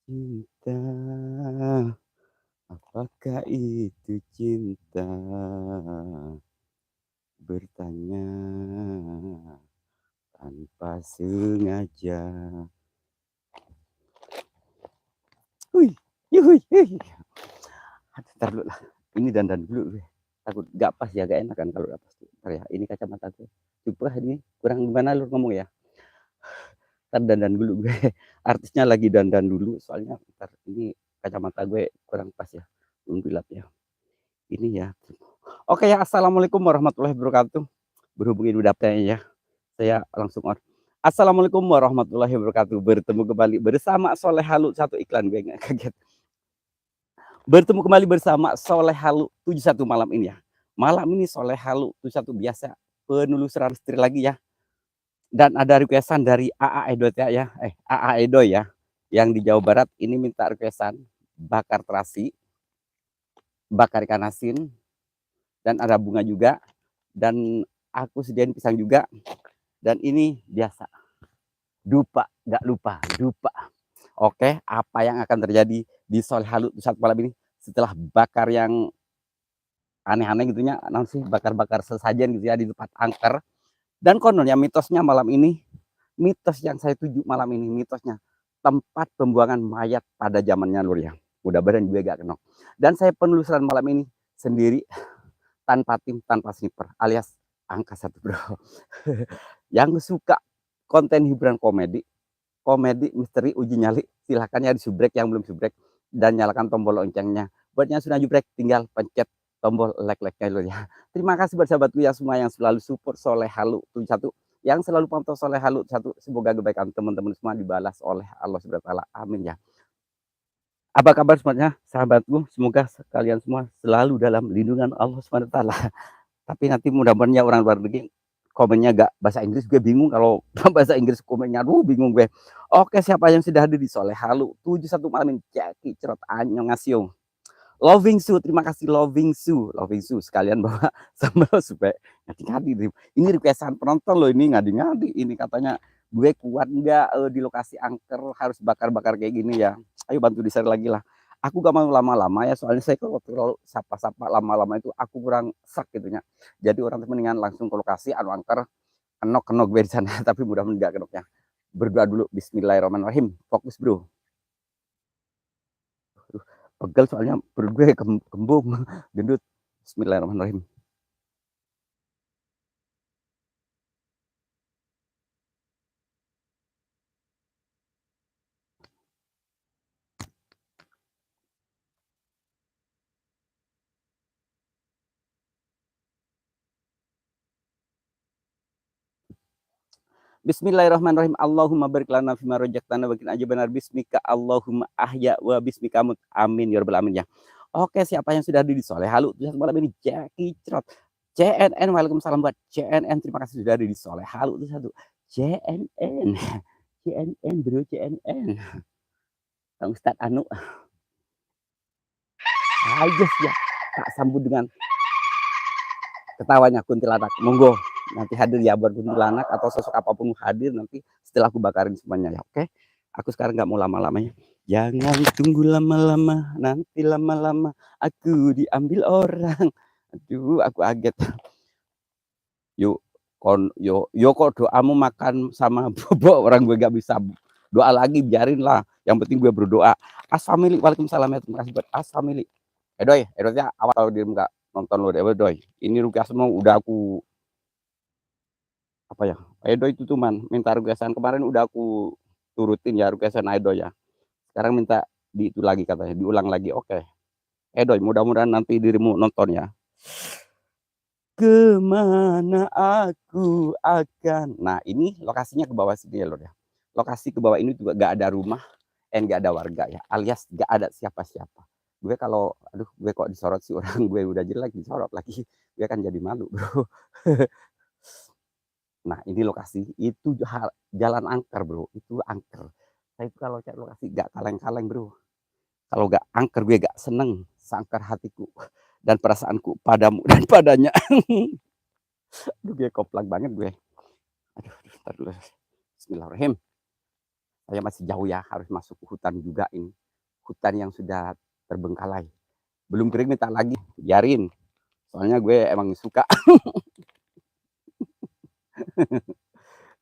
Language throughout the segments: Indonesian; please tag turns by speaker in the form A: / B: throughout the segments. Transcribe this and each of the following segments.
A: Cinta, apakah itu cinta? Bertanya tanpa sengaja. Hui, yuhui, hui. Aduh, entar dulu lah. Ini dandan dulu gue. Takut gak pas ya, gak enak kan kalau udah pas. Ntar ya, ini kacamata gue. Coba ini kurang gimana lu ngomong ya? Ntar dandan dulu gue. Artisnya lagi dandan dulu, soalnya ntar ini kacamata gue kurang pas ya. Belum gelap ya. Ini ya. Oke ya, assalamualaikum warahmatullahi wabarakatuh. Berhubung ini udah ya, saya langsung on. Assalamualaikum warahmatullahi wabarakatuh. Bertemu kembali bersama Soleh Halu. Satu iklan gue nggak kaget. Bertemu kembali bersama Soleh Halu 71 malam ini ya. Malam ini Soleh Halu 71 biasa penelusuran misteri lagi ya. Dan ada requestan dari AA Edo ya. AA Edo ya. Yang di Jawa Barat ini minta requestan bakar terasi, bakar ikan asin, dan ada bunga juga. Dan aku sediain pisang juga. Dan ini biasa. Dupa, gak lupa, dupa. Oke, apa yang akan terjadi di Soleh Halu saat malam ini setelah bakar yang aneh-aneh gitunya, nanti bakar-bakar sesajen gitu ya di tempat angker. Dan kononnya mitosnya malam ini, mitos yang saya tuju malam ini, mitosnya tempat pembuangan mayat pada zamannya Lur ya. Mudah-mudahan juga gak kenal. Dan saya penelusuran malam ini sendiri, tanpa tim, tanpa sniper, alias angka 1 bro. Yang suka konten hiburan komedi, misteri, uji nyali, silahkan ya di subrek yang belum subrek, dan nyalakan tombol loncengnya. Buat yang sudah jubrek, tinggal pencet tombol like-like-nya dulu ya. Terima kasih buat sahabatku yang semua yang selalu support Soleh Halu 71, yang selalu pantau Soleh Halu 1. Semoga kebaikan teman-teman semua dibalas oleh Allah Subhanahu wa taala. Amin ya. Apa kabar semuanya, sahabatku? Semoga kalian semua selalu dalam lindungan Allah Subhanahu wa taala. Tapi nanti mudah-mudahan ya orang luar negeri komennya gak bahasa Inggris, gue bingung kalau bahasa Inggris komennya, aduh bingung gue. Oke, siapa yang sudah hadir di Soleh Halu 71 malam ini? Jaki Cerot Annyeonghaseyo. Loving Su, terima kasih Loving Su. Loving Su sekalian bawa sambal supaya ngadi-ngadi. Ini requestan penonton loh, ini ngadi-ngadi. Ini katanya gue kuat nggak di lokasi angker harus bakar-bakar kayak gini ya. Ayo bantu di share lagi lah. Aku gak mau lama-lama ya, soalnya saya kalau sapa-sapa lama-lama itu aku kurang sak gitu ya. Jadi orang mendingan langsung ke lokasi anu angker, kenok-kenok gue di sana. Tapi mudah-mudahan enggak kenoknya. Berdoa dulu, bismillahirrahmanirrahim. Fokus bro. Pegel soalnya perut gue kembung, gendut. Bismillahirrahmanirrahim. Bismillahirrahmanirrahim. Allahumma barik lana fima rajaqtana wa qina adzabannar. Bismika Allahumma ahya wa bismika amut. Amin ya rabbal alamin ya. Oke, siapa yang sudah di Soleh Halu malam ini? Jaki Cerot. CNN, waalaikumsalam buat CNN. Terima kasih sudah ada di Soleh Halu itu satu. CNN. CNN bro, CNN. Kang Ustadz Anu. Aja ya. Tak sambut dengan ketawanya kuntilanak. Monggo nanti hadir ya buat kuntilanak atau sosok apapun hadir nanti setelah aku bakarin semuanya ya. Oke, aku sekarang nggak mau lama-lamanya. Jangan tunggu lama-lama, nanti lama-lama aku diambil orang. Aduh, aku aget. Yuk, yo kok doamu makan sama bobok, orang gue gak bisa doa lagi, biarin lah. Yang penting gue berdoa. As family, waalaikumsalam ya, terima kasih buat As family. Edoy ya awal kalau dia nggak nonton lo deh, Edoy. Ini Rukiah semua udah aku apa ya? Edoy itu tuh man minta Rukiasan kemarin udah aku turutin ya Rukiasan Edoy ya. Sekarang minta di itu lagi katanya, diulang lagi. Oke. Edoy, mudah-mudahan nanti dirimu nonton ya. Kemana aku akan. Nah, ini lokasinya ke bawah sini ya, Lord ya. Lokasi ke bawah ini juga gak ada rumah, gak ada warga ya, alias gak ada siapa-siapa. Gue kalau, aduh, gue kok disorot sih orang gue udah jelek disorot lagi, gue kan jadi malu, bro. Nah, ini lokasi, itu jalan angker, bro, itu angker. Saya itu kalau cari lokasi gak kaleng-kaleng, bro. Kalau gak angker, gue gak seneng, sangkar hatiku dan perasaanku padamu dan padanya. Aduh, gue koplak banget gue. Aduh, ntar dulu. Bismillahirrahmanirrahim. saya masih jauh ya, harus masuk ke hutan juga ini. Hutan yang sudah terbengkalai. Belum kering minta lagi, biarin. Soalnya gue emang suka.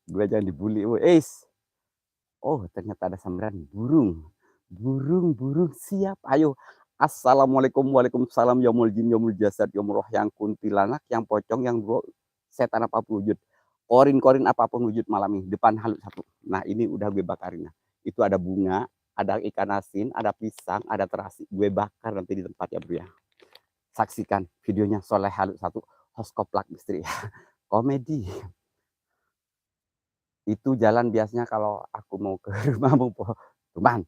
A: Gue jangan dibully. Oh, ternyata ada sambaran burung. Burung siap. Ayo. Assalamualaikum, waalaikumsalam, yaumul jin, yaumul jasad, yaumul roh, yang kuntilanak, yang pocong, yang bro, setan apapun wujud. Korin-korin apapun wujud malam ini, depan halut satu. Nah, ini udah gue bakarin. Itu ada bunga, ada ikan asin, ada pisang, ada terasi. Gue bakar nanti di tempat ya, bro ya. Saksikan videonya Soleh Halut satu, host Koplak Misteri. Komedi. Itu jalan biasanya kalau aku mau ke rumah mau teman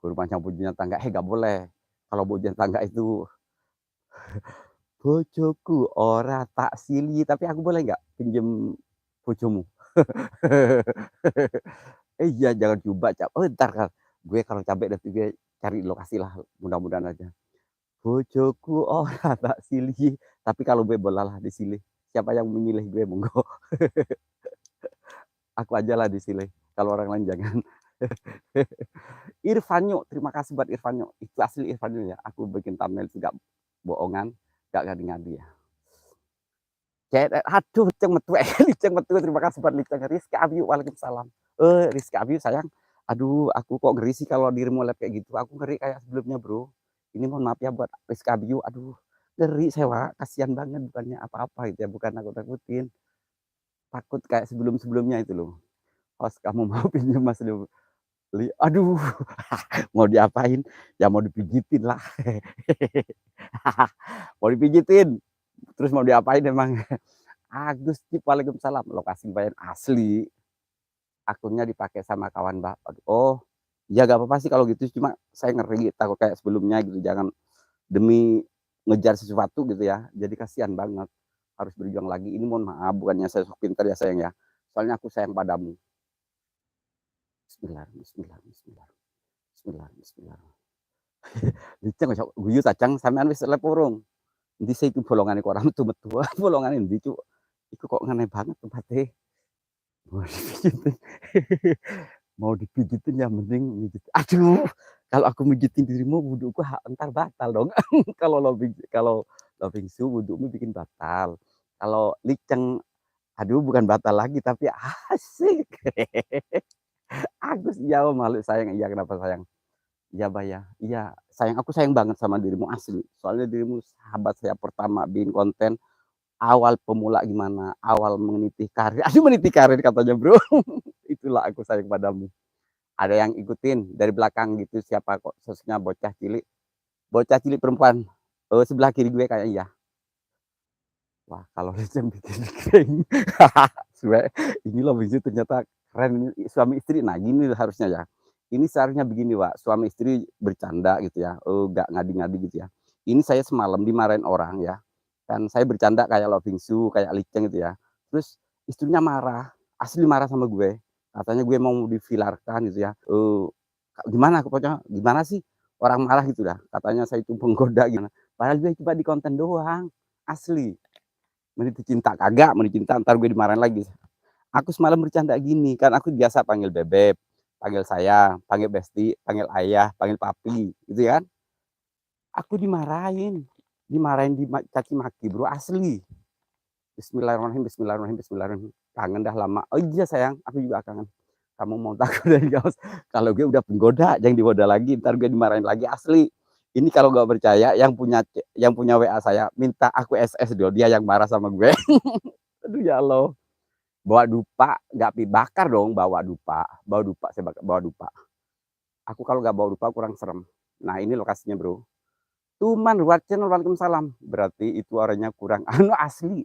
A: ke rumah yang punya tangga, gak boleh. Kalau punya tangga itu bojoku ora tak sili, tapi aku boleh nggak pinjem bojomu? Iya, jangan coba oh ntar gue kalau capek nanti gue cari lokasi lah, mudah-mudahan aja. Bojoku ora tak sili, tapi kalau gue bolalah disilih. Siapa yang memilih gue monggo. Aku aja lah disilih. Kalau orang lain jangan. Irfanyo, terima kasih buat Irfanyo. Itu asli Irfanyo ya. Aku bikin thumbnail juga bohongan, gak ngadi-ngadi ya. Aduh, Liceng metu, Liceng metu, terima kasih buat Liceng. Rizky Abiu, waalaikumsalam. Rizky Abiu sayang, aduh aku kok ngeri sih kalau dirimu live kayak gitu. Aku ngeri kayak sebelumnya bro. Ini mohon maaf ya buat Rizky Abiu, aduh ngeri sewa, kasihan banget, bukannya apa-apa gitu ya, bukan aku takutin. Takut kayak sebelum-sebelumnya itu loh. Host, kamu mau pinjam mas lu? Aduh, mau diapain? Ya mau dipijitin lah. Mau dipijitin, terus mau diapain emang? Agus Cip, waalaikumsalam. Lokasi bayan asli. Akunnya dipakai sama kawan Mbak. Oh, ya gak apa-apa sih kalau gitu. Cuma saya ngeri takut kayak sebelumnya gitu. Jangan demi ngejar sesuatu gitu ya. Jadi kasihan banget. Harus berjuang lagi. Ini mohon maaf, bukannya saya sok pinter ya sayang ya. Soalnya aku sayang padamu. Bismillah, bismillah, bismillah. Bismillah, bismillah. Liceng guyu cacang sampean wis lep urung? Endi sih iku bolongane kok ora metu-metu. Bolongane endi, Cuk? Iku kok ngene banget tempatnya. Mau dipijitin. Mau dipijitin yang penting mijit. Aduh, kalau aku mijitin dirimu wudhuku entar batal dong. Kalau lo bingsu wudhumu bikin batal. Kalau liceng, aduh bukan batal lagi tapi asik. Agus, iya malu sayang. Iya kenapa sayang? Iya Mbak ya. Iya, sayang, aku sayang banget sama dirimu asli. Soalnya dirimu sahabat saya pertama bikin konten. Awal pemula gimana, awal meniti karir. Aduh meniti karir katanya bro. Itulah aku sayang padamu. Ada yang ikutin dari belakang gitu, siapa kok sosoknya bocah cilik perempuan. Sebelah kiri gue kayak iya. Wah kalau Liceng bikin kering. Ini loh bingsu ternyata keren, suami istri. Nah gini harusnya ya. Ini seharusnya begini Wak, suami istri bercanda gitu ya, gak ngadi-ngadi gitu ya. Ini saya semalam dimarahin orang ya, kan saya bercanda kayak lo bingsu, kayak Liceng gitu ya. Terus istrinya marah, asli marah sama gue. Katanya gue mau divilarkan gitu ya. Gimana pokoknya, gimana sih orang marah gitu dah. Katanya saya itu penggoda gimana. Padahal gue coba di konten doang, asli. Meniti cinta kagak, meniti cinta ntar gue dimarahin lagi. Aku semalam bercanda gini, kan aku biasa panggil bebek, panggil saya, panggil besti, panggil ayah, panggil papi, gitu kan. Aku dimarahin, dicaci maki bro, asli. Bismillahirrahmanirrahim, bismillahirrahmanirrahim, bismillahirrahmanirrahim. Kangen dah lama. Oh iya sayang, aku juga kangen. Kamu mau takut dari gaus? Kalau gue udah penggoda, jangan digoda lagi, ntar gue dimarahin lagi asli. Ini kalau gak percaya, yang punya WA saya, minta aku SS dulu, dia yang marah sama gue. Aduh ya Allah. Bawa dupa, nggak bakar dong, bawa dupa, saya bawa dupa. Aku kalau nggak bawa dupa kurang serem. Nah ini lokasinya bro. Tuman buat channel, waalaikumsalam. Berarti itu orangnya kurang asli.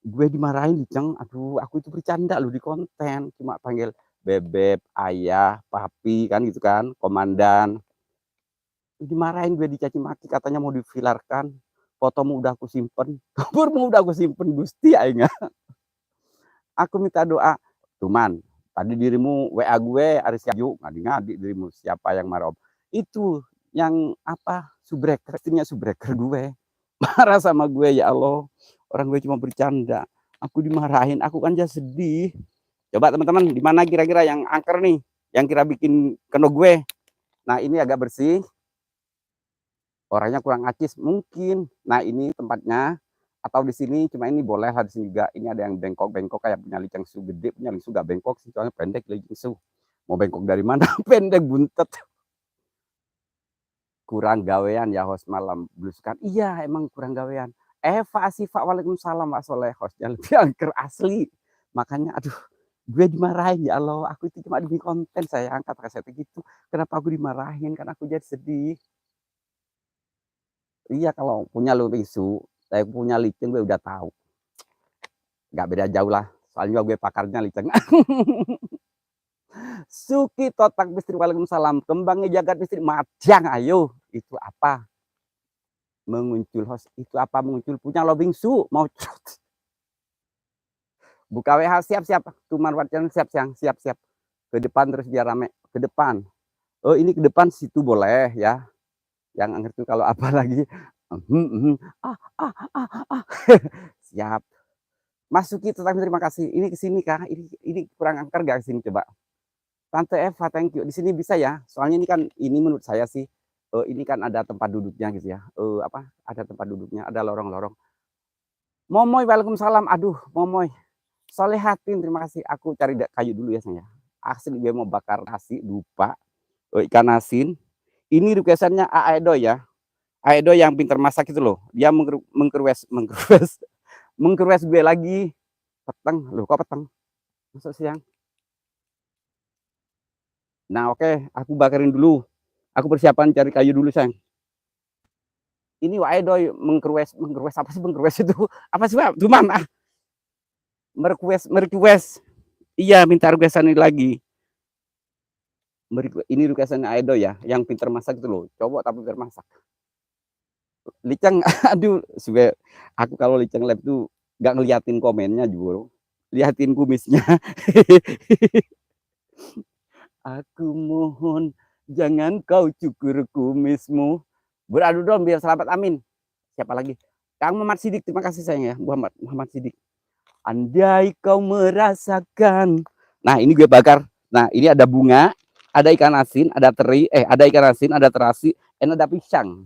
A: Gue dimarahin Liceng, aduh aku itu bercanda loh di konten. Cuma panggil bebek, ayah, papi kan gitu kan, komandan. Dimarahin gue, dicaci maki, katanya mau divilarkan. Fotomu udah aku simpen, kabarmu udah aku simpen, Gusti aing. Aku minta doa, Tuman, tadi dirimu WA gue Aris Yayu, ngadi-ngadi dirimu siapa yang marah. Itu yang apa, subreker, istrinya subreker gue. Marah sama gue, ya Allah. Orang gue cuma bercanda. Aku dimarahin, aku kan jadi sedih. Coba teman-teman, di mana kira-kira yang angker nih, yang kira bikin kena gue. Nah, ini agak bersih, orangnya kurang acis mungkin. Nah, ini tempatnya atau di sini cuma ini boleh lah di sini juga. Ini ada yang bengkok-bengkok kayak punya Licang Su gede, punya Licang Su gak bengkok sih, soalnya pendek Licang Su. Mau bengkok dari mana? Pendek buntet. Kurang gawean ya host malam belusukan. Iya, emang kurang gawean. Eva Asifa, waalaikumsalam Pak Soleh, hostnya lebih angker asli. Makanya aduh, gue dimarahin ya Allah, aku itu cuma demi konten sayang, kata saya gitu. Kenapa aku dimarahin? Kan aku jadi sedih. Iya, kalau punya lu isu, saya punya licin gue udah tahu. Gak beda jauh lah. Soalnya gue pakarnya licin. Suki totak bistri, waalaikumsalam. Kembangnya jagat bistri, majang ayo. Itu apa? Menguncul host. Itu apa menguncul? Punya lobing su. Mau buka WH, siap-siap. Tuman Watjan siap-siap. Siap-siap. Ke depan terus biar rame. Ke depan. Oh ini ke depan situ boleh ya. Yang ngerti kalau apa lagi. Siap. Masuki tetap terima kasih. Ini kesini kah? Ini kurang angker gak kesini coba? Tante Eva, thank you. Di sini bisa ya. Soalnya ini kan ini menurut saya sih ini kan ada tempat duduknya gitu ya. Apa? Ada tempat duduknya, ada lorong-lorong. Momoy, waalaikumsalam. Aduh, Momoy. Solehatin, terima kasih. Aku cari kayu dulu ya sayang. Asli gue mau bakar nasi, lupa. Ikan asin. Ini requestannya Aedo ya. Aedo yang pintar masak itu loh. Dia mengkerwes gue lagi. Peteng, loh kok peteng? Masuk siang. Nah oke, aku bakarin dulu. Aku persiapan cari kayu dulu sayang. Ini Aedo mengkerwes apa sih mengkerwes itu? Apa sih Pak? Cuman merequest. Iya, minta requestan ini lagi. Ini requestannya Aedo ya, yang pintar masak itu loh. Cowok tapi pintar masak. Licang, aduh, sebenernya aku kalau Licang Lab tuh gak ngeliatin komennya juga, liatin kumisnya. Aku mohon jangan kau cukur kumismu. Beradu dong biar selamat, amin. Siapa lagi? Kang Muhammad Sidik, terima kasih sayang ya, Muhammad Sidik. Andai kau merasakan. Nah ini gue bakar. Nah ini ada bunga, ada ikan asin, ada teri, ada ikan asin, ada terasi, dan ada pisang.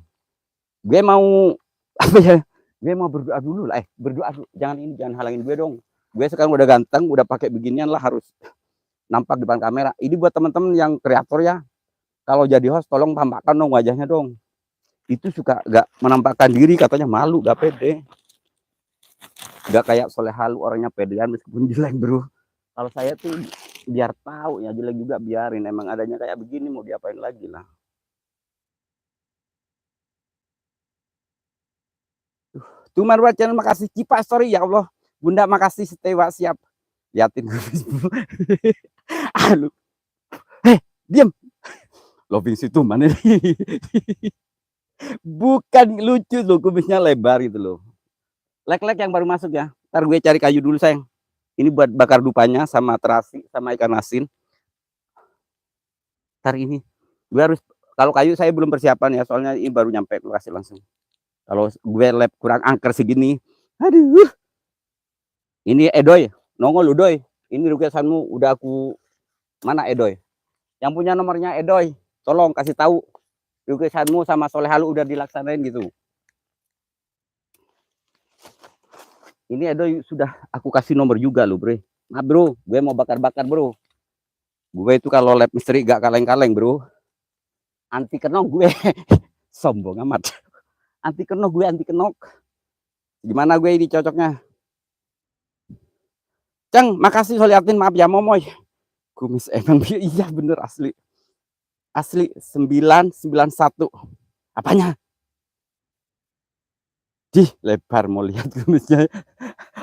A: Gue mau apa ya? Gue mau berdoa dulu lah. Berdoa dulu. Jangan halangin gue dong. Gue sekarang udah ganteng, udah pakai beginian lah, harus nampak depan kamera. Ini buat teman-teman yang kreator ya. Kalau jadi host tolong tampakkan dong wajahnya dong. Itu suka gak menampakkan diri, katanya malu, gak pede. Gak kayak Soleh Halu, orangnya pedean meskipun jelek bro. Kalau saya tuh biar tahu ya, jelek juga biarin. Emang adanya kayak begini, mau diapain lagi lah. Tuman Wacan, makasih. Cipa, sorry ya Allah. Bunda makasih, Setewa siap. Liatin gue. Aduh. Diam. Loving situ mana nih? Bukan lucu loh, kumisnya lebar gitu loh. Lek-lek yang baru masuk ya. Ntar gue cari kayu dulu sayang. Ini buat bakar dupanya sama terasi sama ikan asin. Ntar ini gue harus, kalau kayu saya belum persiapan ya, soalnya ini baru nyampe lokasi langsung. Kalau gue lab kurang angker segini, aduh. Ini Edoy, nongol Udoy. Ini requestanmu udah aku, mana Edoy? Yang punya nomornya Edoy, tolong kasih tahu requestanmu sama Soleh Halu udah dilaksanain gitu. Ini Edoy sudah aku kasih nomor juga loh bro. Nah bro, gue mau bakar-bakar bro. Gue itu kalau lab misteri gak kaleng-kaleng bro. Anti kenok gue. Sombong amat. Anti kenok gue, anti kenok. Gimana gue ini cocoknya? Cang, makasih soliatin, maaf ya Momoy. Kumis emang iya bener asli. Asli 991. Apanya? Dih, lebar mau lihat kumisnya.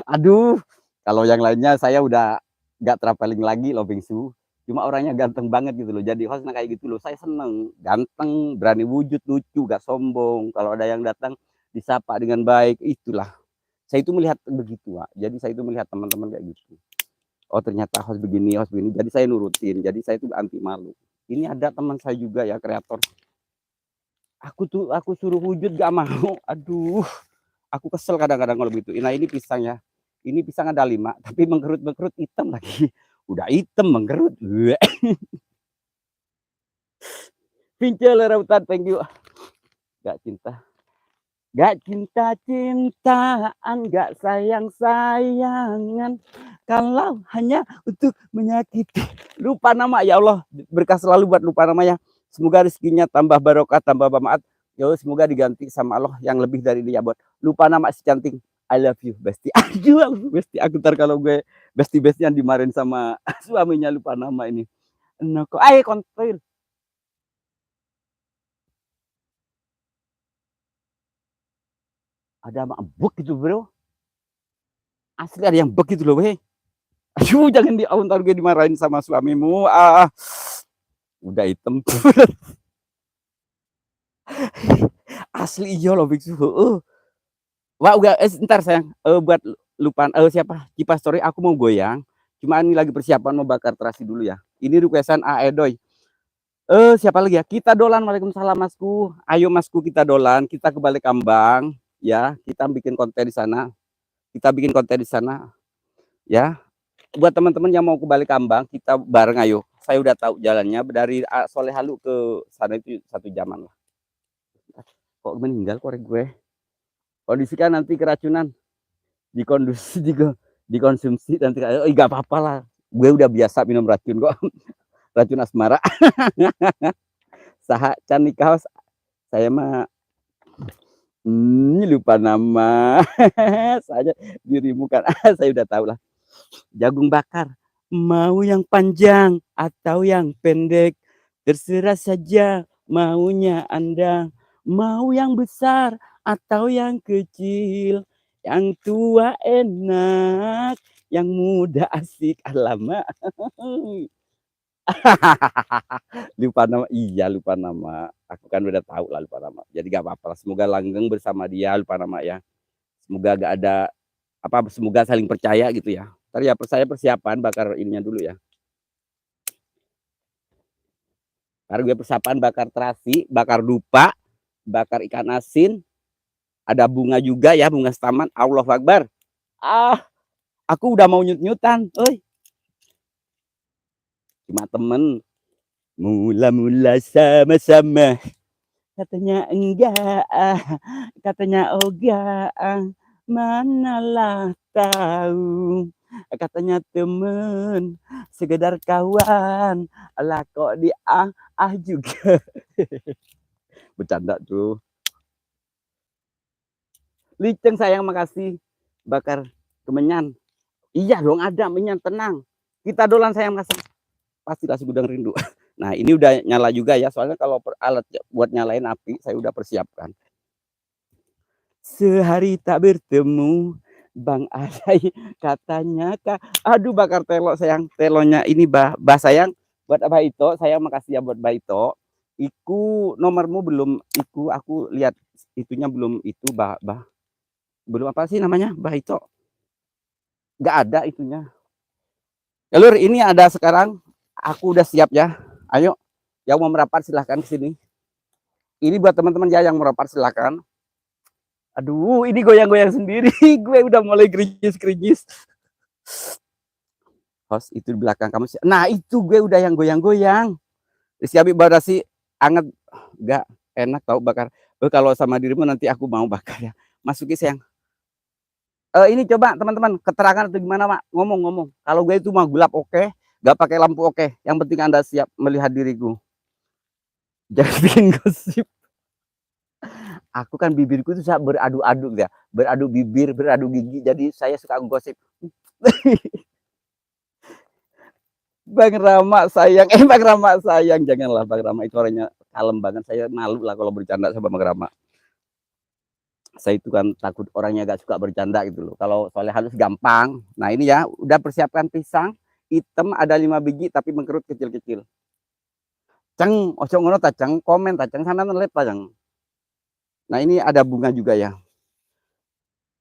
A: Aduh, kalau yang lainnya saya udah gak traveling lagi loh Bingsu. Cuma orangnya ganteng banget gitu loh. Jadi hostnya kayak gitu loh. Saya seneng, ganteng, berani wujud, lucu, gak sombong. Kalau ada yang datang disapa dengan baik, itulah. Saya itu melihat begitu, Wak. Jadi saya itu melihat teman-teman kayak gitu. Oh ternyata host begini. Jadi saya nurutin. Jadi saya itu anti malu. Ini ada teman saya juga ya, kreator. Aku suruh wujud gak mau. Aduh, aku kesel kadang-kadang kalau begitu. Nah ini pisang ya. Ini pisang ada 5, tapi mengkerut-mengkerut hitam lagi. Udah hitam mengkerut. Pincel rautan, thank you. Gak cinta. Gak cinta-cintaan, gak sayang-sayangan, kalau hanya untuk menyakiti. Lupa nama, ya Allah, berkah selalu buat lupa namanya. Semoga rezekinya tambah barokah, tambah bermanfaat. Ya Allah, semoga diganti sama Allah yang lebih dari dia buat lupa nama si cantik. I love you, Besti. Aduh, Besti aku ntar kalau gue Besti-bestian dimarahin sama suaminya lupa nama ini. Noko, ayo kontil. Ada mabuk gitu bro. Asli ada yang begitu loh weh. Aduh, jangan di ntar gue dimarahin sama suamimu. Udah hitam. Asli iya loh biksu. Wah, udah entar sayang. Buat lupa siapa? Kipas story aku mau goyang. Cuma ini lagi persiapan mau bakar terasi dulu ya. Ini requestan Aedoy. Siapa lagi ya? Kita dolan. Waalaikumsalam Masku. Ayo Masku kita dolan. Kita ke Balai Kambang ya. Kita bikin konten di sana. Kita bikin konten di sana ya. Buat teman-teman yang mau ke Balai Kambang, kita bareng ayo. Saya udah tahu jalannya dari Solehalu ke sana itu 1 jaman lah. Kok meninggal korek gue? Kondisikan nanti keracunan. Dikonsumsi nanti enggak apa-apa lah. Gue udah biasa minum racun kok. Racun asmara. Saha can nikah saya mah lupa nama. Saya dirimu kan saya udah tahu lah. Jagung bakar. Mau yang panjang atau yang pendek, terserah saja maunya Anda. Mau yang besar atau yang kecil, yang tua enak, yang muda asik. Alamak. Lupa nama. Iya, lupa nama. Aku kan udah tahu lah lupa nama. Jadi gak apa-apa. Semoga langgeng bersama dia lupa nama ya. Semoga gak ada apa, semoga saling percaya gitu ya. Ntar ya saya persiapan bakar ininya dulu ya. Karena gue persiapan bakar terasi, bakar dupa, bakar ikan asin, ada bunga juga ya, bunga setaman. Allah Akbar. Aku udah mau nyut-nyutan. Cuma temen. Mula-mula sama-sama. Katanya enggak, katanya enggak, manalah tahu. Katanya temen, sekedar kawan, lah kok di juga. Bercanda tuh. Liceng sayang, makasih. Bakar kemenyan. Iya dong ada menyan, tenang. Kita dolan sayang, makasih. Pastilah segudang rindu. Nah ini udah nyala juga ya, soalnya kalau alat buat nyalain api saya udah persiapkan. Sehari tak bertemu Bang Adai katanya Kak, aduh bakar telo sayang, telonya ini bah sayang buat apa itu, sayang makasih ya buat Baito. Iku nomormu belum, iku aku lihat itunya belum itu belum apa sih namanya Baito, nggak ada itunya. Lur ini ada sekarang, aku udah siap ya. Ayo yang mau merapat silahkan ke sini. Ini buat teman-teman ya yang merapat silahkan. Aduh, ini goyang-goyang sendiri. Gue udah mulai gerimis-gerimis. Host itu di belakang kamu sih. Nah, itu gue udah yang goyang-goyang. Siapi barasi anget, enggak enak tau bakar. Kalau sama dirimu nanti aku mau bakar ya. Masuki sayang. Ini coba teman-teman keterangan atau gimana, Mak? Ngomong-ngomong. Kalau gue itu mau gelap oke, enggak pakai lampu oke. Yang penting Anda siap melihat diriku. Jangan bikin gosip. Aku kan bibirku itu beradu-adu ya, beradu bibir, beradu gigi, jadi saya suka gosip. Bang Rama sayang, Bang Rama sayang, janganlah Bang Rama itu orangnya kalem banget, saya malu lah kalau bercanda sama Bang Rama. Saya itu kan takut orangnya gak suka bercanda gitu loh. Kalau soalnya halus gampang. Nah ini ya, udah persiapkan pisang hitam ada 5 biji tapi mengkerut kecil-kecil. Ceng, ojo ngono ta ceng, komen ta ceng, sana nelep ta ceng. Nah ini ada bunga juga ya.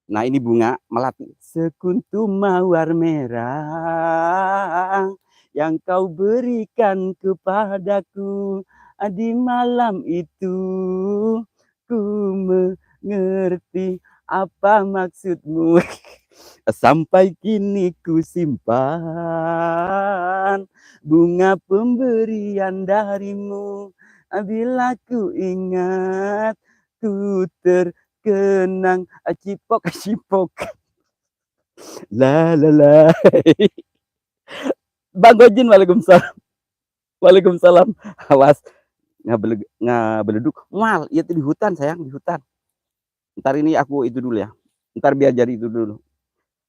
A: Nah ini bunga melati. Sekuntum mawar merah yang kau berikan kepadaku di malam itu, ku mengerti apa maksudmu. sampai kini ku simpan bunga pemberian darimu. Bila ku ingat, ku terkenang, cipok-cipok. La la la. Bang Gojin, waalaikumsalam. Waalaikumsalam. Awas, ngabeleduk. Mal, iya tuh di hutan sayang, di hutan. Ntar ini aku itu dulu ya. Ntar biar jadi itu dulu.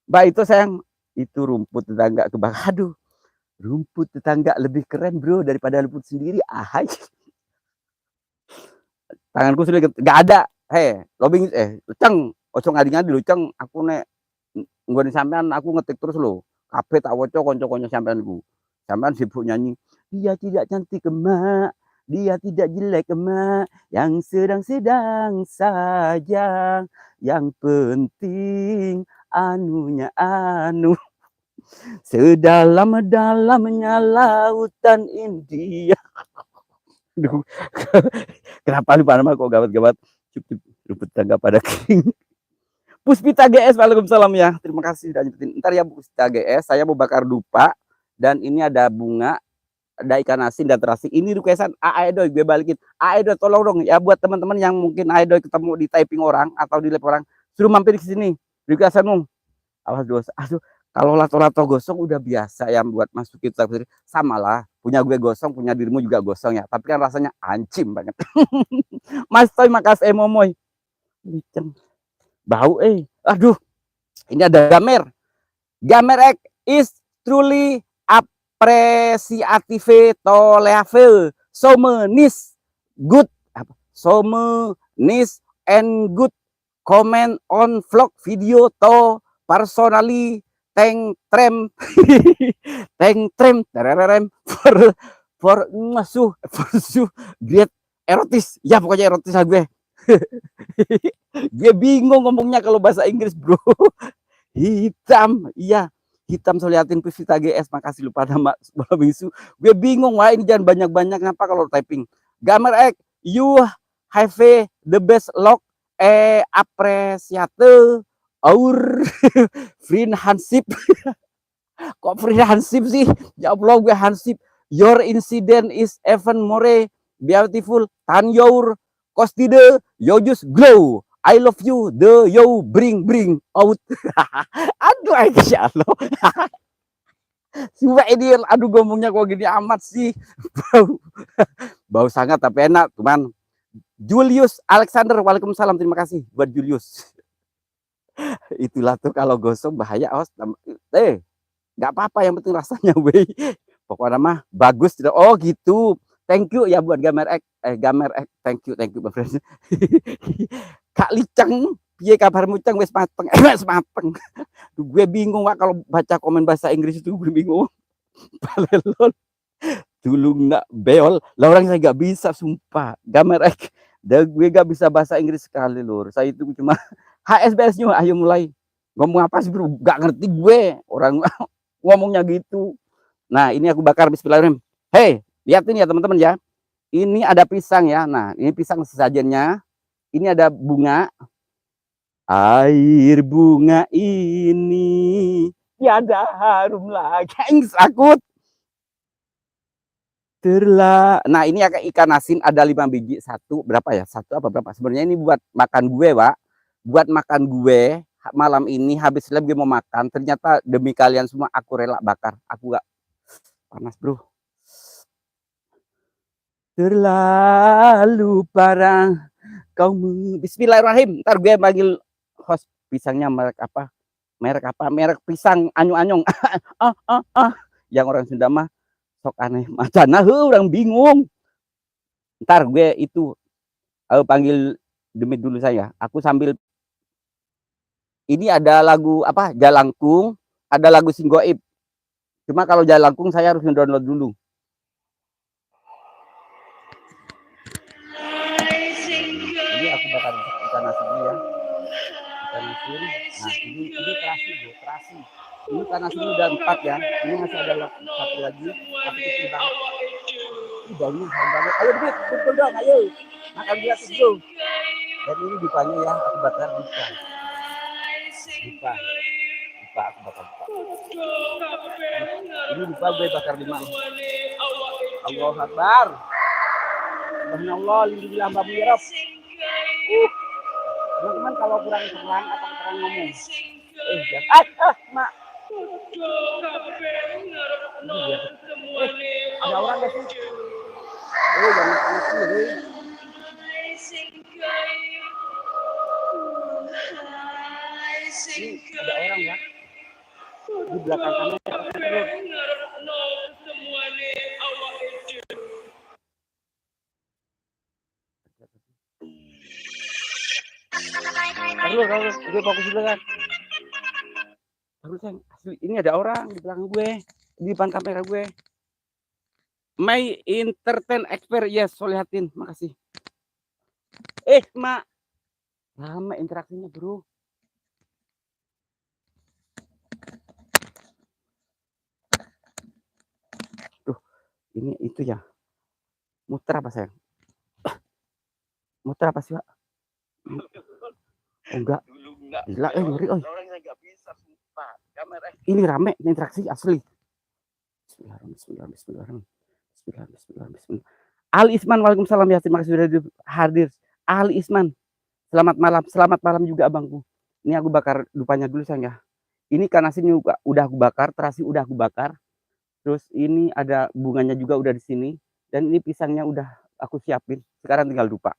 A: Mbak itu sayang, itu rumput tetangga kebakar. Aduh, rumput tetangga lebih keren bro daripada rumput sendiri. Ahai. Tanganku sudah gak ada. Hei, lobing Ceng, ojo ngadi-ngadi lu Ceng. Aku nek nggone sampean aku ngetik terus lo. Kabeh tak waca kanca-kanca sampeanku. Sampean sibuk nyanyi. Dia tidak cantik emak, dia tidak jelek emak, yang sedang-sedang saja. Yang penting anunya anu. Sedalam-dalamnya lautan India. Aduh, kenapa lupa nama kok gawat-gawat. Cukup rumput tangga pada kering. Puspita GS, waalaikumsalam ya. Terima kasih sudah nyebutin. Ntar ya Puspita GS, saya mau bakar dupa. Dan ini ada bunga, ada ikan asin dan terasi. Ini requestan Aedoy, gue balikin. Aedoy tolong dong ya buat teman-teman yang mungkin Aedoy ketemu di typing orang atau di lab orang, suruh mampir ke sini. Requestanmu. Awas dosa. Aduh, kalau lato-lato gosong udah biasa ya buat masukin sendiri. Sama lah, punya gue gosong, punya dirimu juga gosong ya. Tapi kan rasanya ancim banget. Mas Toy, makasih momoy. Liceng. Bau Aduh, ini ada Gamer. Gamer X is truly appreciative tolerable. Somenis good. Somenis and good comment on vlog video to personally thank trem for ngasuh great erotis ya, pokoknya erotis lah gue. Gue bingung ngomongnya kalau bahasa Inggris bro. Hitam, iya hitam. Soliatin Puspita GS, makasih lupa nama bisu. Gue bingung, wah ini jangan banyak-banyak ngapa kalau typing. Gamer X, you have the best luck appreciate our friend Hansip. Kok friend Hansip sih? Ya Allah, gue Hansip. Your incident is even more beautiful than your costide. You just glow. I love you. The you bring out. Aduh, ya Allah. Sumpah ini, aduh ngomongnya kok gini amat sih. Bau sangat tapi enak, teman. Julius Alexander, waalaikumsalam, terima kasih buat Julius. Itulah tuh kalau gosong bahaya, awas. Nggak apa-apa, yang penting rasanya weh. Pokoknya mah bagus. Oh gitu. Thank you ya buat Gamer X. Gamer X, thank you my friend. Kak Liceng, piye kabarmu Ceng? Wes mateng. Wes mateng. Gue bingung Wak kalau baca komen bahasa Inggris itu, gue bingung. Balelon. Dulu nggak beol, lah orang saya nggak bisa sumpah. Gamer X, gue nggak bisa bahasa Inggris sekali lur. Saya itu cuma HSBS-nya, ayo mulai. Ngomong apa sih bro? Gak ngerti gue. Orang ngomongnya gitu. Nah ini aku bakar, bismillahirrahmanirrahim. Hei, lihat ini ya teman-teman ya. Ini ada pisang ya. Nah ini pisang sesajennya. Ini ada bunga. Air bunga ini tiada harum lagi. Sakut. Nah ini ikan asin ada 5 biji. Satu berapa ya? Satu apa berapa? Sebenarnya ini buat makan gue Pak. Buat makan gue malam ini. Habis lab gue mau makan. Ternyata demi kalian semua aku rela bakar. Aku gak panas bro. Terlalu parah kau. Bismillahirrahmanirrahim. Ntar gue panggil host pisangnya merek apa? Merek pisang anyong-anyong. Yang orang Sunda mah sok aneh macana, orang bingung. Ntar gue itu panggil demit dulu saya. Aku sambil ini ada lagu apa? Jalangkung, ada lagu Singgoib. Cuma kalau Jalangkung saya harus download dulu. Ini aku bakal ikan asin dulu ya. Ikan asin. Nah, ini terasi bro, terasi. Ini ikan asin udah 4 ya. Ini masih ada 1 lagi. Tapi kecil banget. Ini baunya harum banget. Ayo Demit, kumpul dong, ayo. Makan gratis bro. Dan ini dupanya ya, aku bakar dupa. buka, aku bakal buka. Ini lupa gue bakar 5. Allahu Akbar. Subhanallah, lindungilah hambamu ya Rabb. Teman-teman kalau kurang terang atau kurang ngomong. Jangan. Mak. Ada orang gak sih? Jangan panas dulu. Ini ada orang ya di belakang kamera. Taruh, gue fokus dulu kan. Taruh sayang, asli ini ada orang di belakang gue, di depan kamera gue. My entertain expert, yes, Solihatin, makasih. Mak, lama interaksinya bro. Tuh, ini itu ya. Muter apa sayang? Muter apa sih Pak? Enggak. Gila, ngeri, ini rame interaksi asli. Bismillahirrahmanirrahim. Ali Isman, waalaikumsalam ya, terima kasih sudah hadir. Ali Isman, selamat malam juga abangku. Ini aku bakar dupanya dulu sayang ya. Ini karena sini udah aku bakar, terasi udah aku bakar. Terus ini ada bunganya juga udah di sini. Dan ini pisangnya udah aku siapin. Sekarang tinggal dupa.